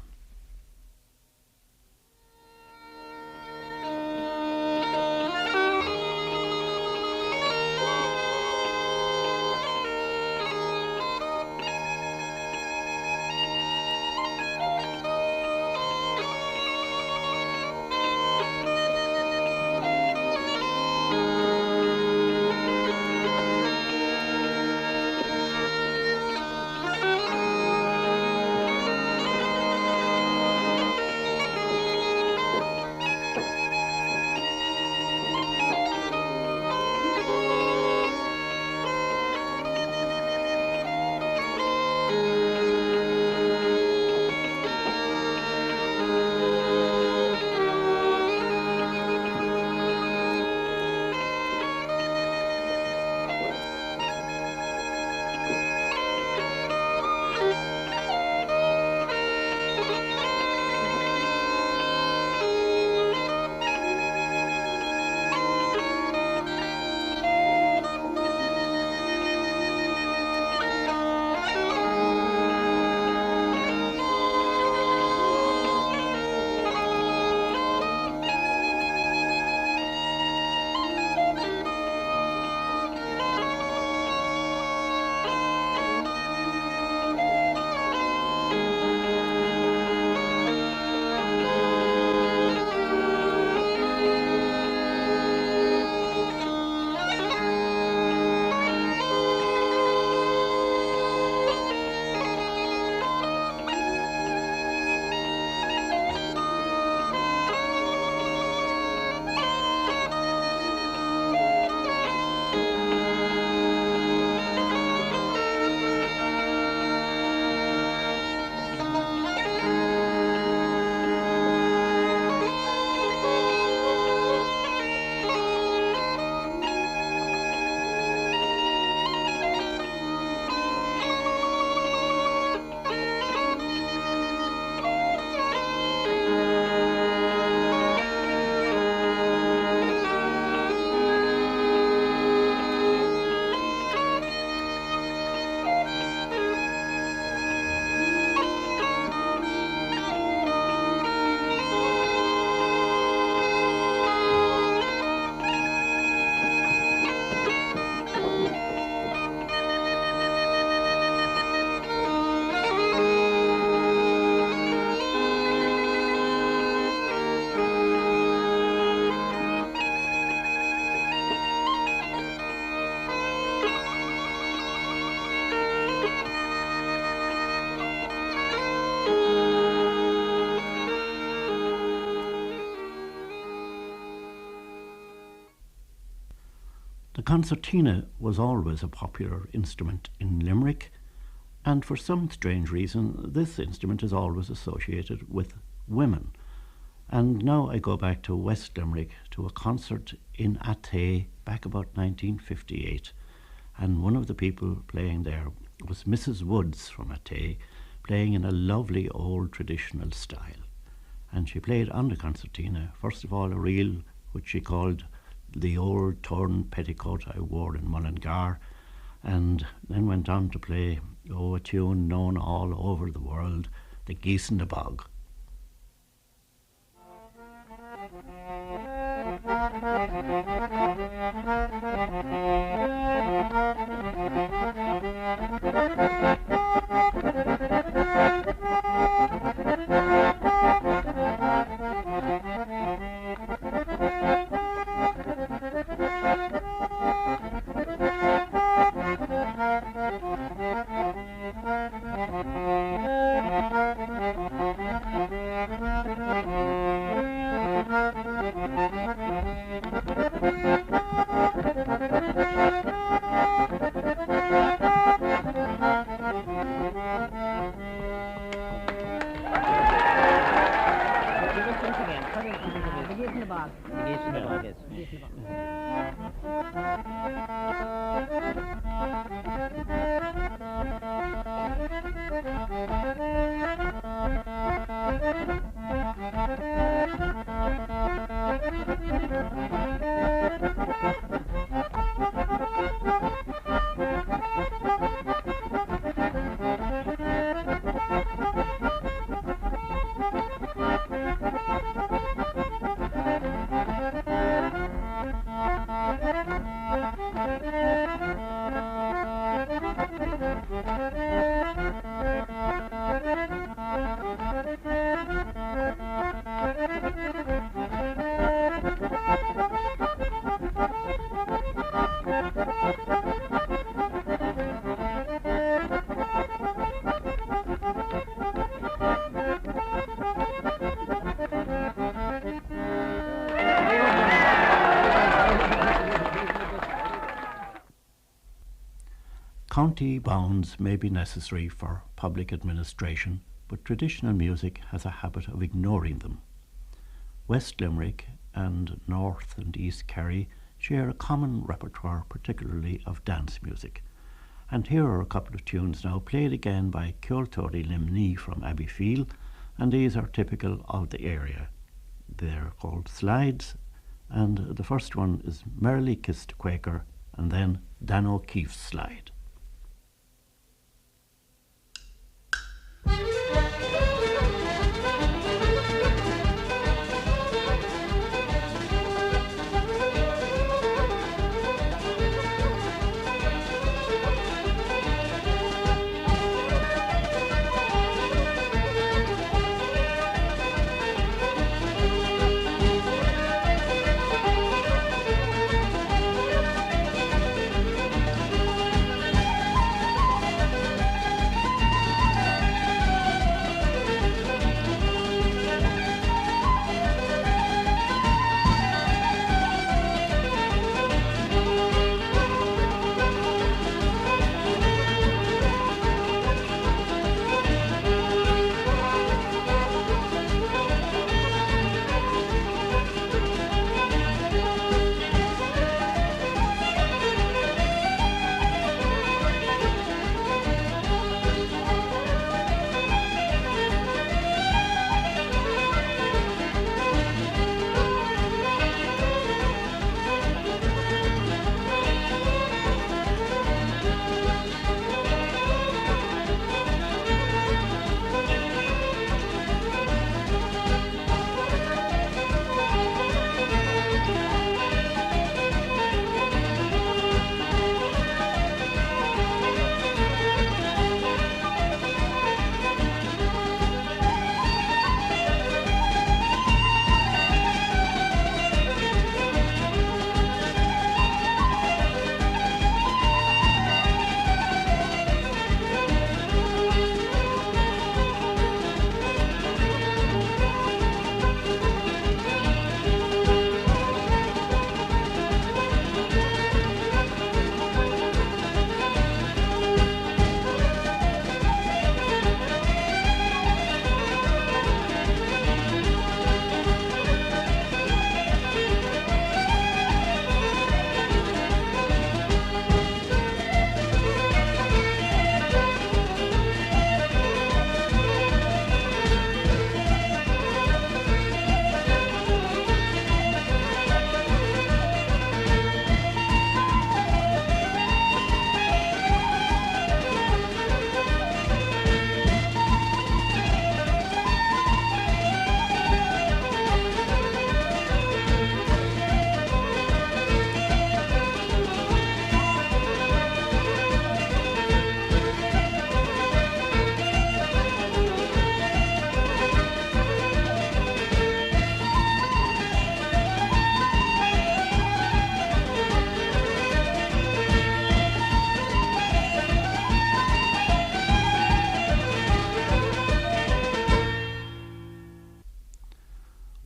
S1: The concertina was always a popular instrument in Limerick, and for some strange reason this instrument is always associated with women. And now I go back to West Limerick to a concert in Athay back about 1958, and one of the people playing there was Mrs. Woods from Athay, playing in a lovely old traditional style. And she played on the concertina, first of all a reel which she called The Old Torn Petticoat I Wore in Mulhaire, and then went on to play a tune known all over the world, The Geese in the Bog. County bounds may be necessary for public administration, but traditional music has a habit of ignoring them. West Limerick and North and East Kerry share a common repertoire, particularly of dance music. And here are a couple of tunes now, played again by Ceoltóirí Limní from Abbeyfield, and these are typical of the area. They're called slides, and the first one is Merrily Kissed Quaker, and then Dan O'Keefe's slide.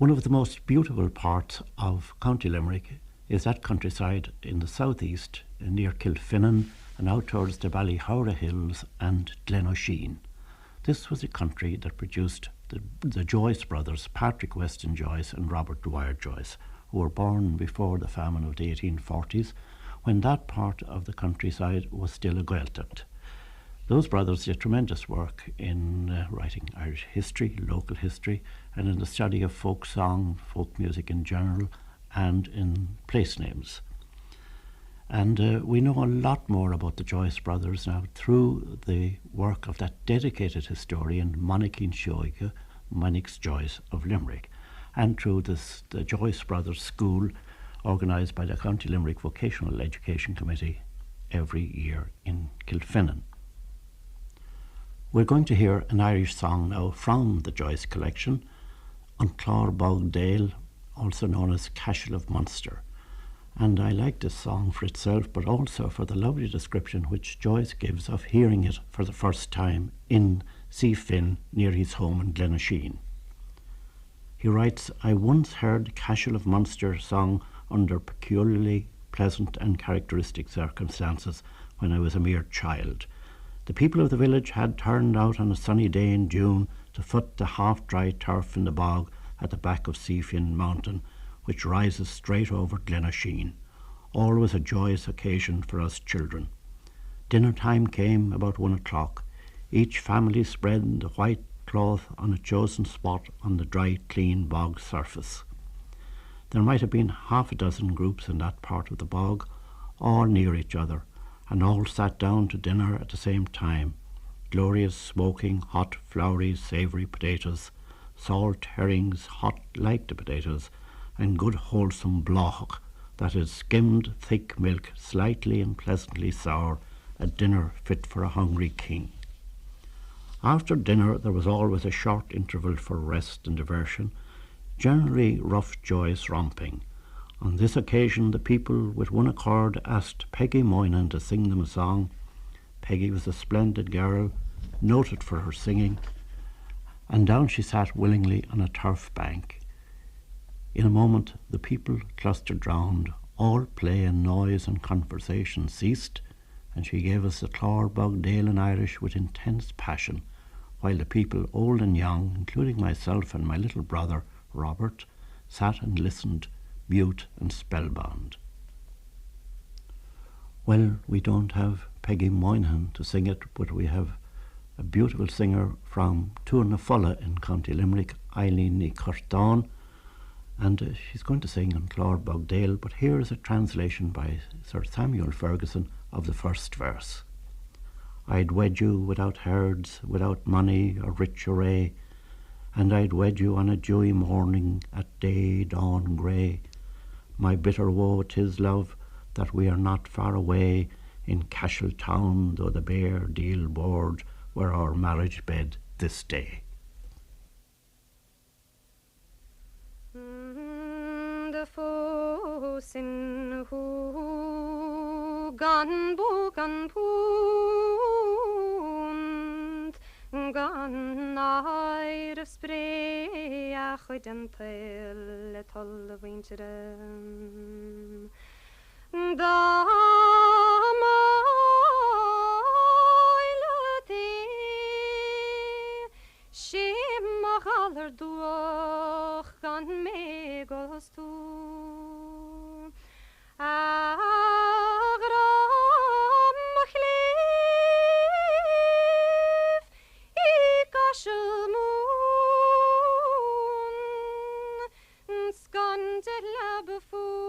S1: One of the most beautiful parts of County Limerick is that countryside in the southeast, near Kilfinnan and out towards the Ballyhowra Hills and Glenoshean. This was a country that produced the Joyce brothers, Patrick Weston Joyce and Robert Dwyer Joyce, who were born before the famine of the 1840s, when that part of the countryside was still a Gaeltacht. Those brothers did tremendous work in writing Irish history, local history, and in the study of folk song, folk music in general, and in place names. And we know a lot more about the Joyce brothers now through the work of that dedicated historian, Monaghan Seoige, Mannix Joyce of Limerick, and through the Joyce Brothers School, organised by the County Limerick Vocational Education Committee every year in Kilfinnan. We're going to hear an Irish song now from the Joyce collection, An Clár Bog Dale, also known as Cashel of Munster. And I like this song for itself, but also for the lovely description which Joyce gives of hearing it for the first time in Sea Finn near his home in Glenasheen. He writes, I once heard Cashel of Munster sung under peculiarly pleasant and characteristic circumstances when I was a mere child. The people of the village had turned out on a sunny day in June to foot the half-dry turf in the bog at the back of Sea Finn Mountain, which rises straight over Glenasheen. Always a joyous occasion for us children. Dinner time came about 1 o'clock. Each family spread the white cloth on a chosen spot on the dry, clean bog surface. There might have been half a dozen groups in that part of the bog, all near each other, and all sat down to dinner at the same time. Glorious, smoking, hot, floury, savoury potatoes, salt herrings hot like the potatoes, and good wholesome bloch, that is skimmed thick milk, slightly and pleasantly sour, a dinner fit for a hungry king. After dinner there was always a short interval for rest and diversion, generally rough joyous romping. On this occasion the people with one accord asked Peggy Moylan to sing them a song. Peggy was a splendid girl, noted for her singing, and down she sat willingly on a turf bank. In a moment the people clustered round, all play and noise and conversation ceased, and she gave us the Clár Bog Dale in Irish with intense passion, while the people, old and young, including myself and my little brother, Robert, sat and listened, mute and spellbound. Well, we don't have Peggy Moynihan to sing it, but we have a beautiful singer from Tuanafulla in County Limerick, Eileen Ní Cortán, and she's going to sing on Clár Bog Dale, but here is a translation by Sir Samuel Ferguson of the first verse. I'd wed you without herds, without money or rich array, and I'd wed you on a dewy morning at day dawn grey. My bitter woe 'tis, love, that we are not far away in Cashel town, though the bare deal board were our marriage bed this day.
S3: The fosin who gan bogan punt gan nair of spray a chuden pel et all the winter da Galler durch gan megos tu agram machlif I kashelmoon skandel befuin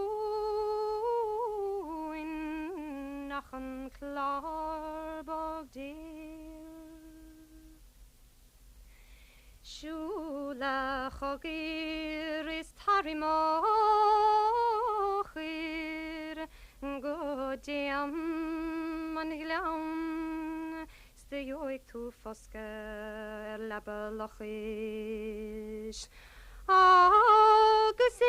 S3: nach an Clár Bog Dale Shula chogir is tarimochir Godiam man glaun Stejoik tu foske labalochish Agasir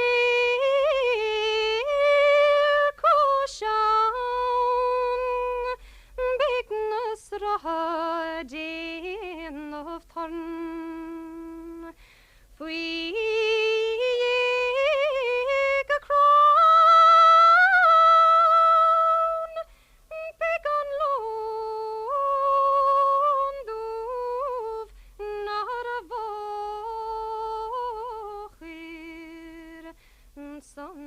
S3: koshan Bigness rahadin of thorn Fui a crown, big on Londov, not a vochir, son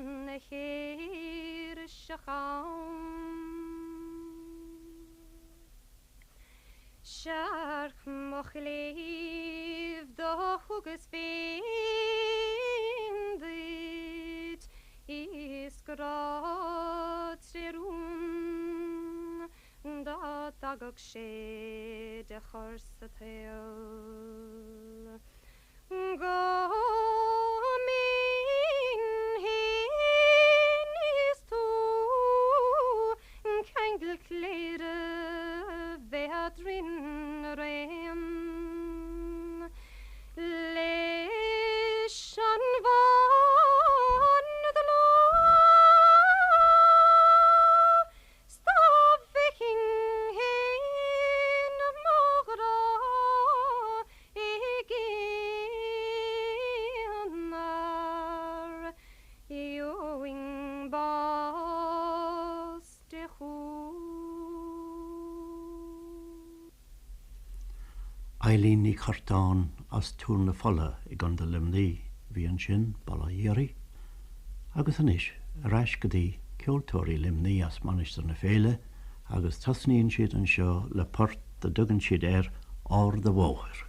S3: Shark mochleef doch huges vind is grot run da dagog she de chorsa teil go min hin is tu kangel klere Beatrin Ren Leishan van the law Stop viking hin mogra Egenar Ewing bas de
S1: Eileen ní Cartán as túna fola I ganda limní bhí an sin Ballinakill. Agus anis, arás go dtí ceoltóirí limní as manistar na féile, agus tasníonn siad an seo le port de dugan siad ár de bhóthir.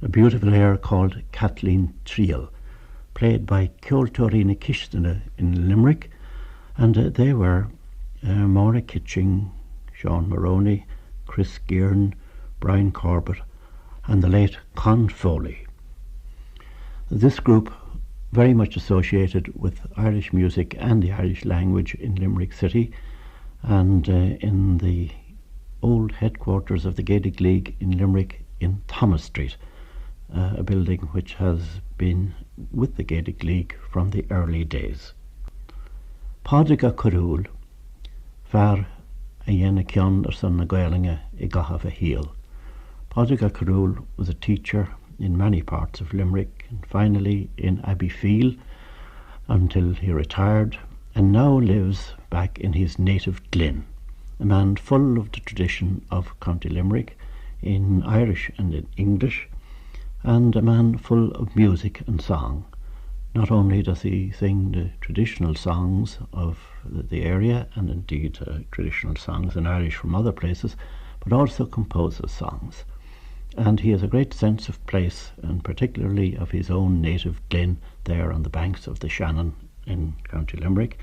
S1: a beautiful air called Kathleen Trial, played by Ceoltóirí Kistana in Limerick, and they were Maura Kitching, Sean Moloney, Chris Kieran, Brian Corbett, and the late Con Foley. This group, very much associated with Irish music and the Irish language in Limerick City, and in the old headquarters of the Gaelic League in Limerick in Thomas Street, a building which has been with the Gaelic League from the early days. Pádraig Carúil, fear a dhéana ceann ar san na Gaeilge I gcaitheamh a híal. Pádraig Carúil was a teacher in many parts of Limerick and finally in Abbeyfield until he retired, and now lives back in his native Glyn, a man full of the tradition of County Limerick in Irish and in English, and a man full of music and song. Not only does he sing the traditional songs of the area, and indeed traditional songs in Irish from other places, but also composes songs. And he has a great sense of place, and particularly of his own native Glyn there on the banks of the Shannon in County Limerick.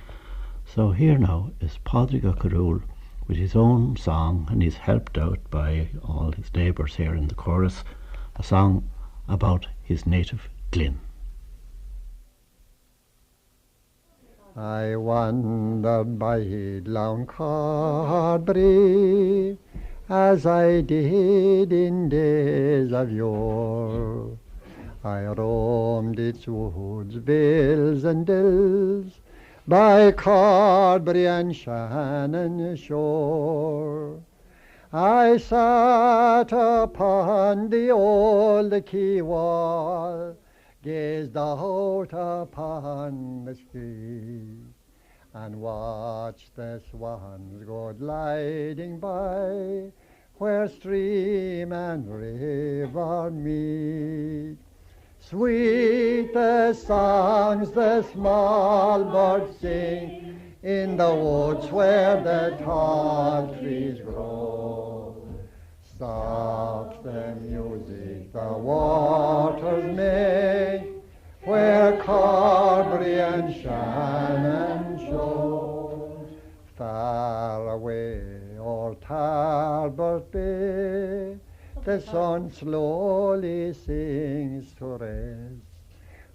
S1: So here now is Pádraig Carúil with his own song, and he's helped out by all his neighbours here in the chorus, a song about his native Glyn.
S8: I wandered by Lown Cardbury as I did in days of yore. I roamed its woods, vales and dills, by Cardbury and Shannon shore. I sat upon the old quay wall, gazed out upon the sea, and watched the swans go gliding by, where stream and river meet. Sweet the songs the small birds sing in the woods where the tall trees grow. Soft the music the waters make, where Cardbury and Shannon show. Far away o'er Talbot Bay, the sun slowly sinks to rest,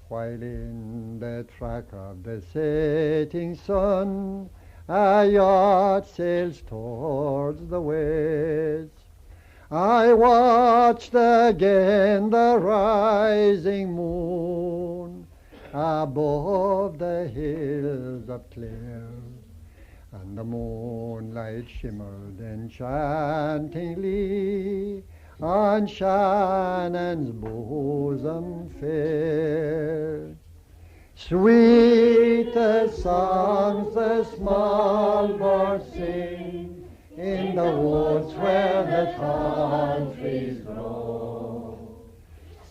S8: while in the track of the setting sun a yacht sails towards the west. I watched again the rising moon above the hills of Clare, and the moonlight shimmered enchantingly on Shannon's bosom fair. Sweet the songs the small birds sing in the woods where the tall trees grow.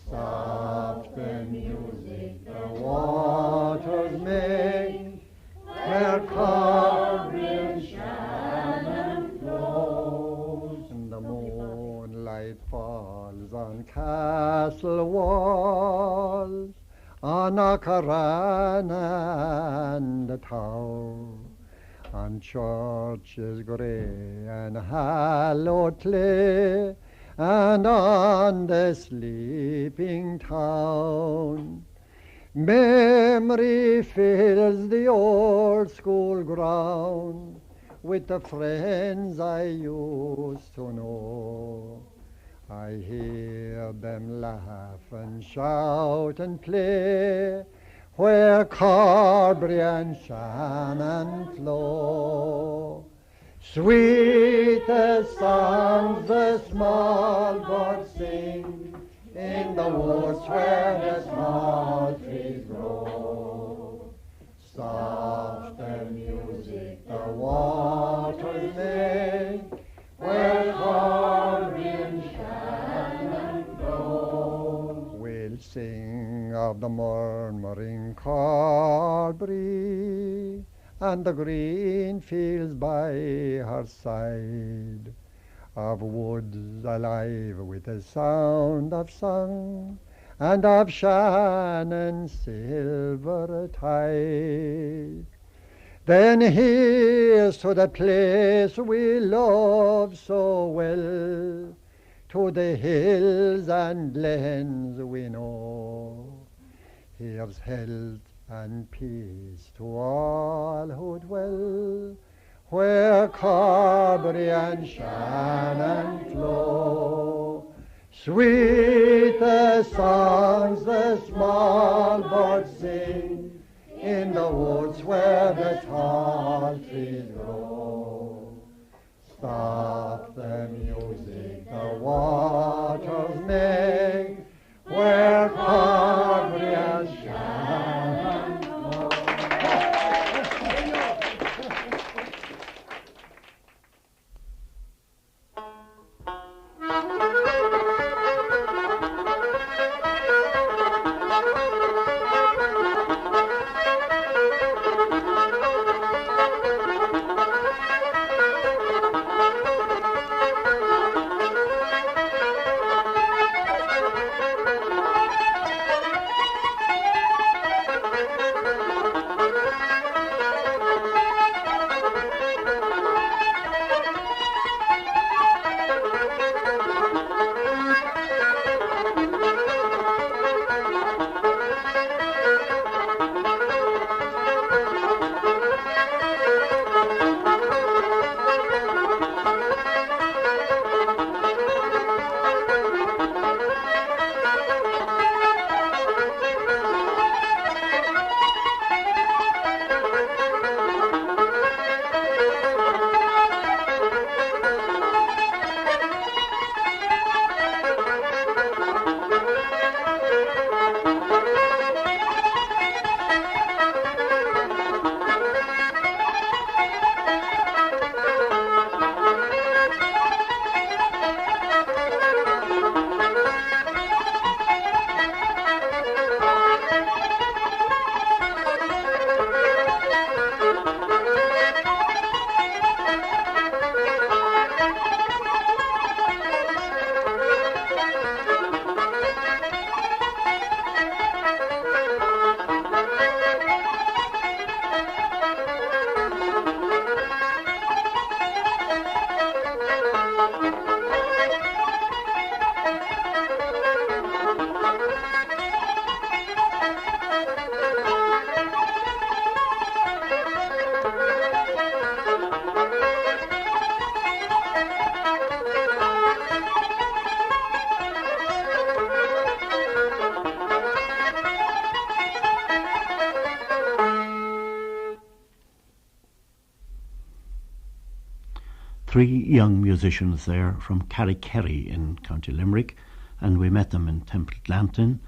S8: Soft the music the waters make, where Cardbury and Shannon flows. And the moonlight falls on castle walls, on Ciarán and the Tower, on churches grey and hallowed clay, and on the sleeping town. Memory fills the old school ground with the friends I used to know. I hear them laugh and shout and play, where Cardbury and Shannon flow. Sweet the songs the small birds sing in the woods where the small trees grow. Soft the music the waters make, where Cardbury and Shannon flow. We'll sing of the murmuring Cardbury and the green fields by her side, of woods alive with the sound of song, and of Shannon's silver tide. Then here's to the place we love so well, to the hills and glens we know. Here's health and peace to all who dwell where Carberry and Shannon flow. Sweet the songs the small birds sing in the woods where the tall trees grow. Stop the music the waters make where Carberry and Shannon flow.
S1: Three young musicians there from Carraige in County Limerick, and we met them in Templelantin.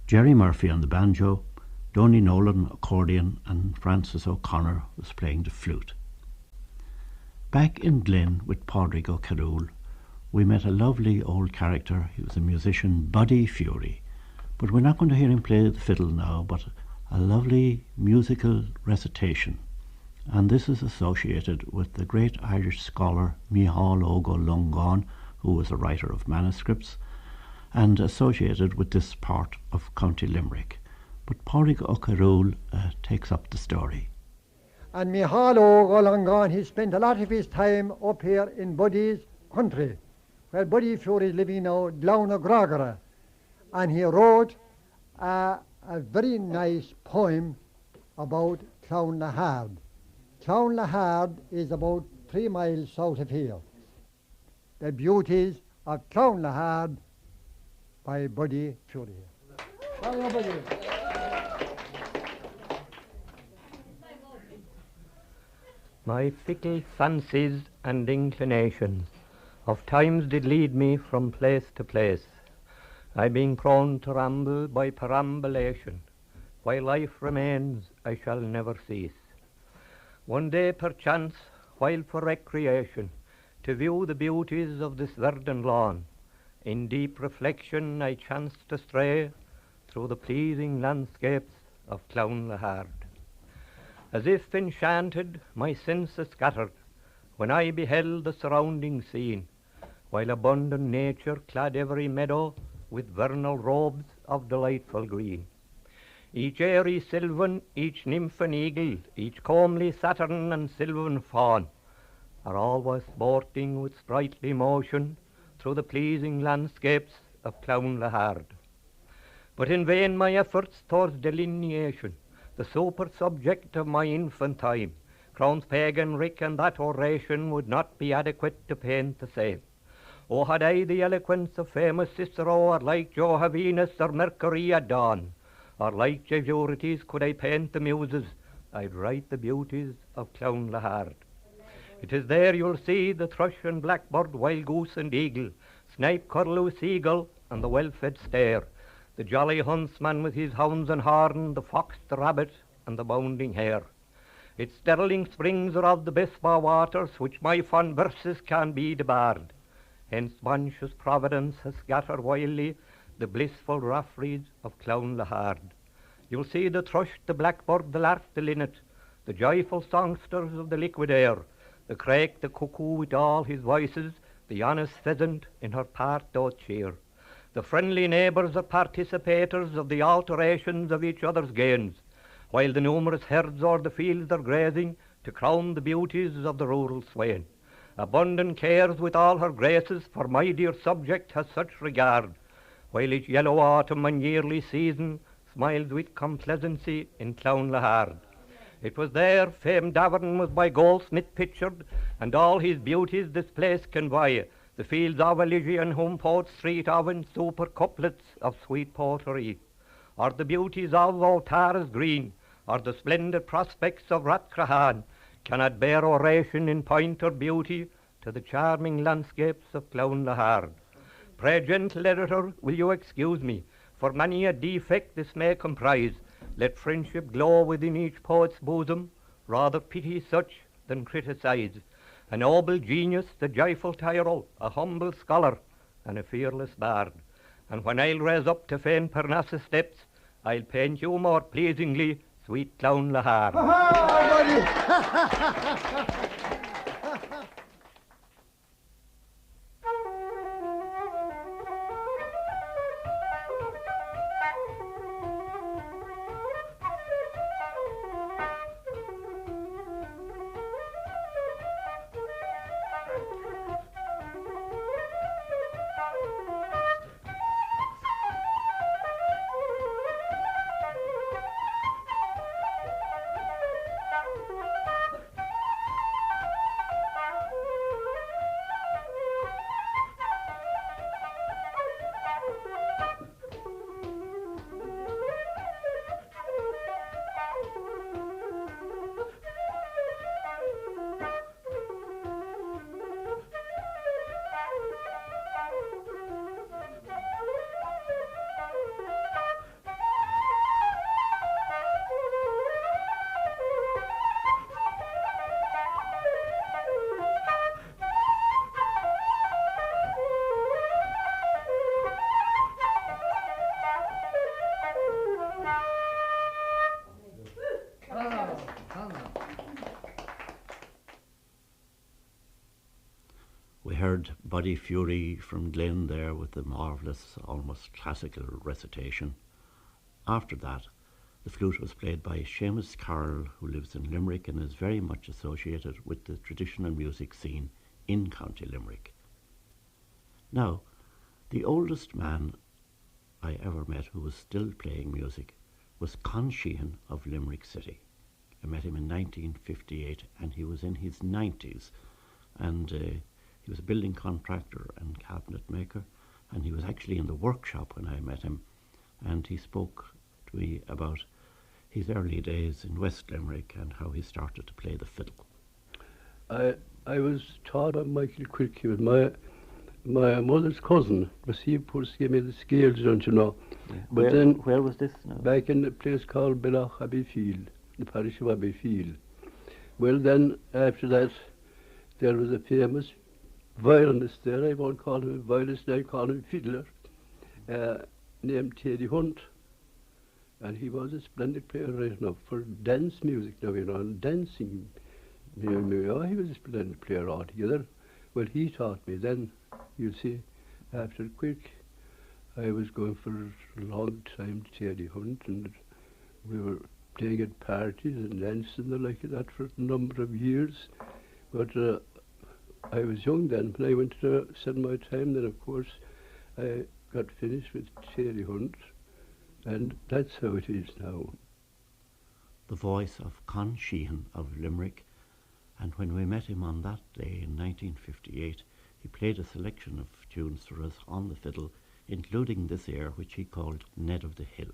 S1: Jerry Murphy on the banjo, Donny Nolan accordion, and Francis O'Connor was playing the flute. Back in Glyn with Pádraig Ó Cairiúil, we met a lovely old character. He was a musician, Buddy Fury, but we're not going to hear him play the fiddle now, but a lovely musical recitation. And this is associated with the great Irish scholar Mícheál Óg Ó Lungáin, who was a writer of manuscripts, and associated with this part of County Limerick. But Pádraig Ó Cairiúil takes up the story.
S8: And Mícheál Óg Ó Lungáin, he spent a lot of his time up here in Buddy's country, where Buddy Fury is living now, Down Gragara. And he wrote a very nice poem about Clownlahard. Clownlahard is about 3 miles south of here. The beauties of Clownlahard by Buddy Fury.
S9: My fickle fancies and inclinations of times did lead me from place to place. I being prone to ramble by perambulation, while life remains I shall never cease. One day perchance, while for recreation, to view the beauties of this verdant lawn, in deep reflection I chanced to stray through the pleasing landscapes of Clownlahard. As if enchanted, my senses scattered, when I beheld the surrounding scene, while abundant nature clad every meadow with vernal robes of delightful green. Each airy sylvan, each nymph and eagle, each comely Saturn and sylvan fawn, are always sporting with sprightly motion through the pleasing landscapes of Clownlahard. But in vain my efforts towards delineation, the super subject of my infant time, Crown's pagan rick and that oration would not be adequate to paint the same. Oh, had I the eloquence of famous Cicero, or like Jovinus or Mercury at dawn, or like Gearoid could I paint the muses, I'd write the beauties of Clownlahard. It is there you'll see the thrush and blackbird, wild goose and eagle, snipe, curlew, seagull, and the well-fed stare, the jolly huntsman with his hounds and horn, the fox, the rabbit, and the bounding hare. Its sterling springs are of the Bispa waters, which my fond verses can be debarred. Hence conscious Providence has scattered wildly the blissful raffries of Clownlahard. You'll see the thrush, the blackbird, the lark, the linnet, the joyful songsters of the liquid air, the crake, the cuckoo with all his voices, the honest pheasant in her part doth cheer. The friendly neighbours are participators of the alterations of each other's gains, while the numerous herds o'er the fields are grazing to crown the beauties of the rural swain. Abundant cares with all her graces for my dear subject has such regard, while each yellow autumn and yearly season smiles with complacency in Clownlahard. It was there famed Davern was by Goldsmith pictured, and all his beauties this place convey, the fields of Elysian whom poets street of in super couplets of sweet poetry, or the beauties of Otara's green, or the splendid prospects of Rathcroghan, cannot bear oration in point or beauty to the charming landscapes of Clownlahard. Pray, gentle editor, will you excuse me, for many a defect this may comprise. Let friendship glow within each poet's bosom, rather pity such than criticise. A noble genius, the joyful Tyrol, a humble scholar, and a fearless bard. And when I'll raise up to fame Parnassus steps, I'll paint you more pleasingly, sweet Clownlahard.
S1: We heard Body Fury from Glen there with the marvellous, almost classical recitation. After that, the flute was played by Seamus Carroll, who lives in Limerick and is very much associated with the traditional music scene in County Limerick. Now, the oldest man I ever met who was still playing music was Con Sheehan of Limerick City. I met him in 1958 and he was in his 90s, and he was a building contractor and cabinet maker, and he was actually in the workshop when I met him, and he spoke to me about his early days in West Limerick and how he started to play the fiddle.
S10: I was taught by Michael Quick. He was my mother's cousin, but he gave me the scales, don't you know.
S6: Yeah.
S10: But
S6: where was this now?
S10: Back in a place called Bruach, Abbeyfield, the parish of Abbeyfield. Well, then, after that, there was a famous violinist there. I won't call him a violinist, I call him a fiddler, named Teddy Hunt. And he was a splendid player right enough for dance music now, you know, and dancing. He was a splendid player altogether. Well, he taught me then You see, after quick, I was going for a long time to Céilí hunt, and we were playing at parties and dance and the like of that for a number of years. But I was young then. When I went to spend my time, then of course I got finished with Céilí hunt, and that's how it is now.
S1: The voice of Con Sheehan of Limerick, and when we met him on that day in 1958, he played a selection of tunes for us on the fiddle, including this air which he called Ned of the Hill.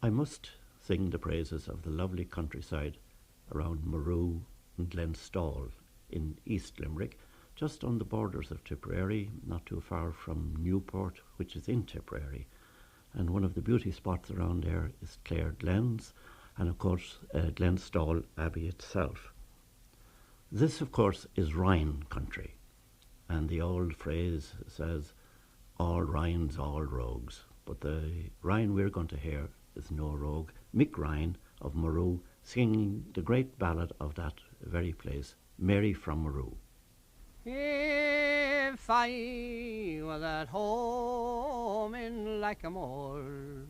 S1: I must sing the praises of the lovely countryside around Maru and Glenstall in East Limerick, just on the borders of Tipperary, not too far from Newport, which is in Tipperary. And one of the beauty spots around there is Clare Glens, and of course Glenstall Abbey itself. This, of course, is Rhine country, and the old phrase says, all Rhines, all rogues. But the Rhine we're going to hear is no rogue. Mick Ryan of Maru singing the great ballad of that very place, Mary from Maru.
S11: If I was at home in Lackamore,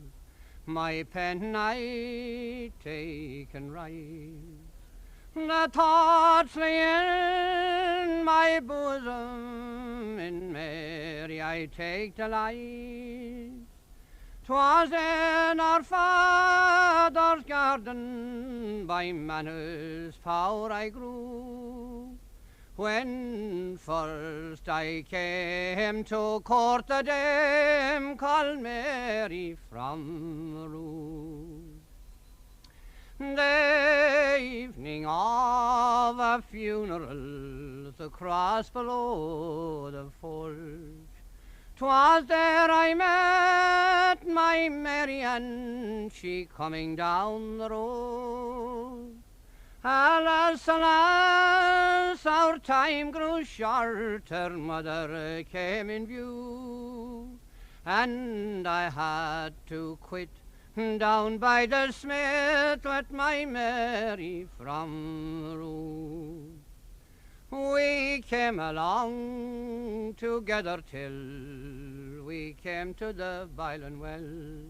S11: my pen I'd take and write the thoughts lay in my bosom, in Mary I take delight. 'Twas in our father's garden, by manner's power I grew, when first I came to court a dame called Mary from Maru. The evening of a funeral, the cross below the forge, 'twas there I met my Mary, and she coming down the road. Alas, alas, our time grew short, her mother came in view, and I had to quit down by the smith with my Mary from Maru. We came along together till we came to the Boyne well.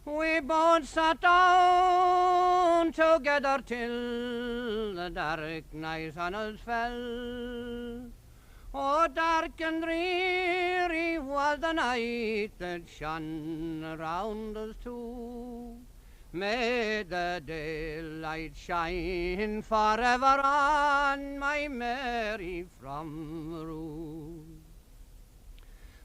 S11: We both sat down together till the dark night on us fell. Oh, dark and dreary was the night that shone around us two. May the daylight shine forever on my Mary from Maru.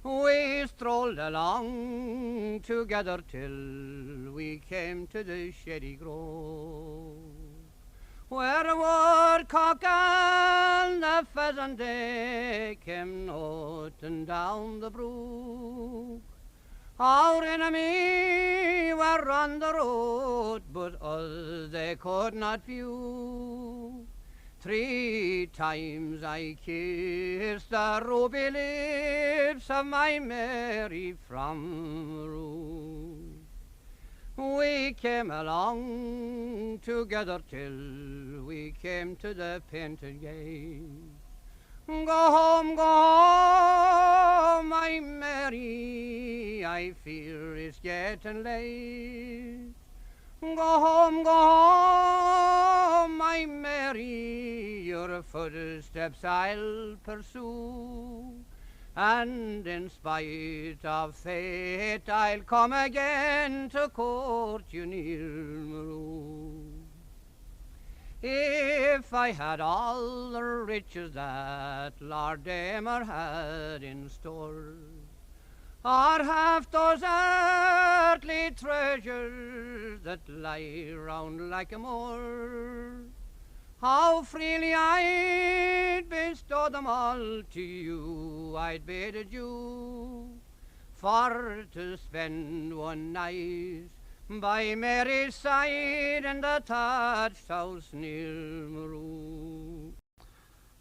S11: We strolled along together till we came to the shady grove, where the woodcock and the pheasant they came noting down the brook. Our enemy were on the road, but us they could not view. 3 times I kissed the ruby lips of my Mary from Maru. We came along together till we came to the painted gate. Go home, freely I fear it's getting late. Go home, my Mary, your footsteps I'll pursue, and in spite of fate I'll come again to court you near Maru. If I had all the riches that Lord Damer had in store, or half those earthly treasures that lie round like a moor, how freely I'd bestow them all to you, I'd bid adieu, for to spend one night by Mary's side in the thatched house near Maru.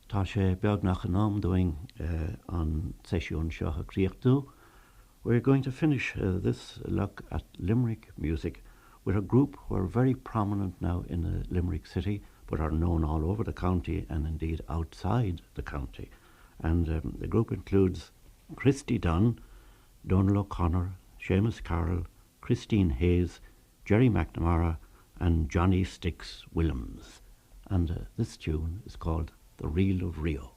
S1: Tá sé beag nach an am doing an sesiún seo a críochtú. We're going to finish this look at Limerick music with a group who are very prominent now in the Limerick city, but are known all over the county and indeed outside the county. And the group includes Christy Dunn, Donal O'Connor, Seamus Carroll, Christine Hayes, Jerry McNamara and Johnny Sticks Willems. And this tune is called The Reel of Rio.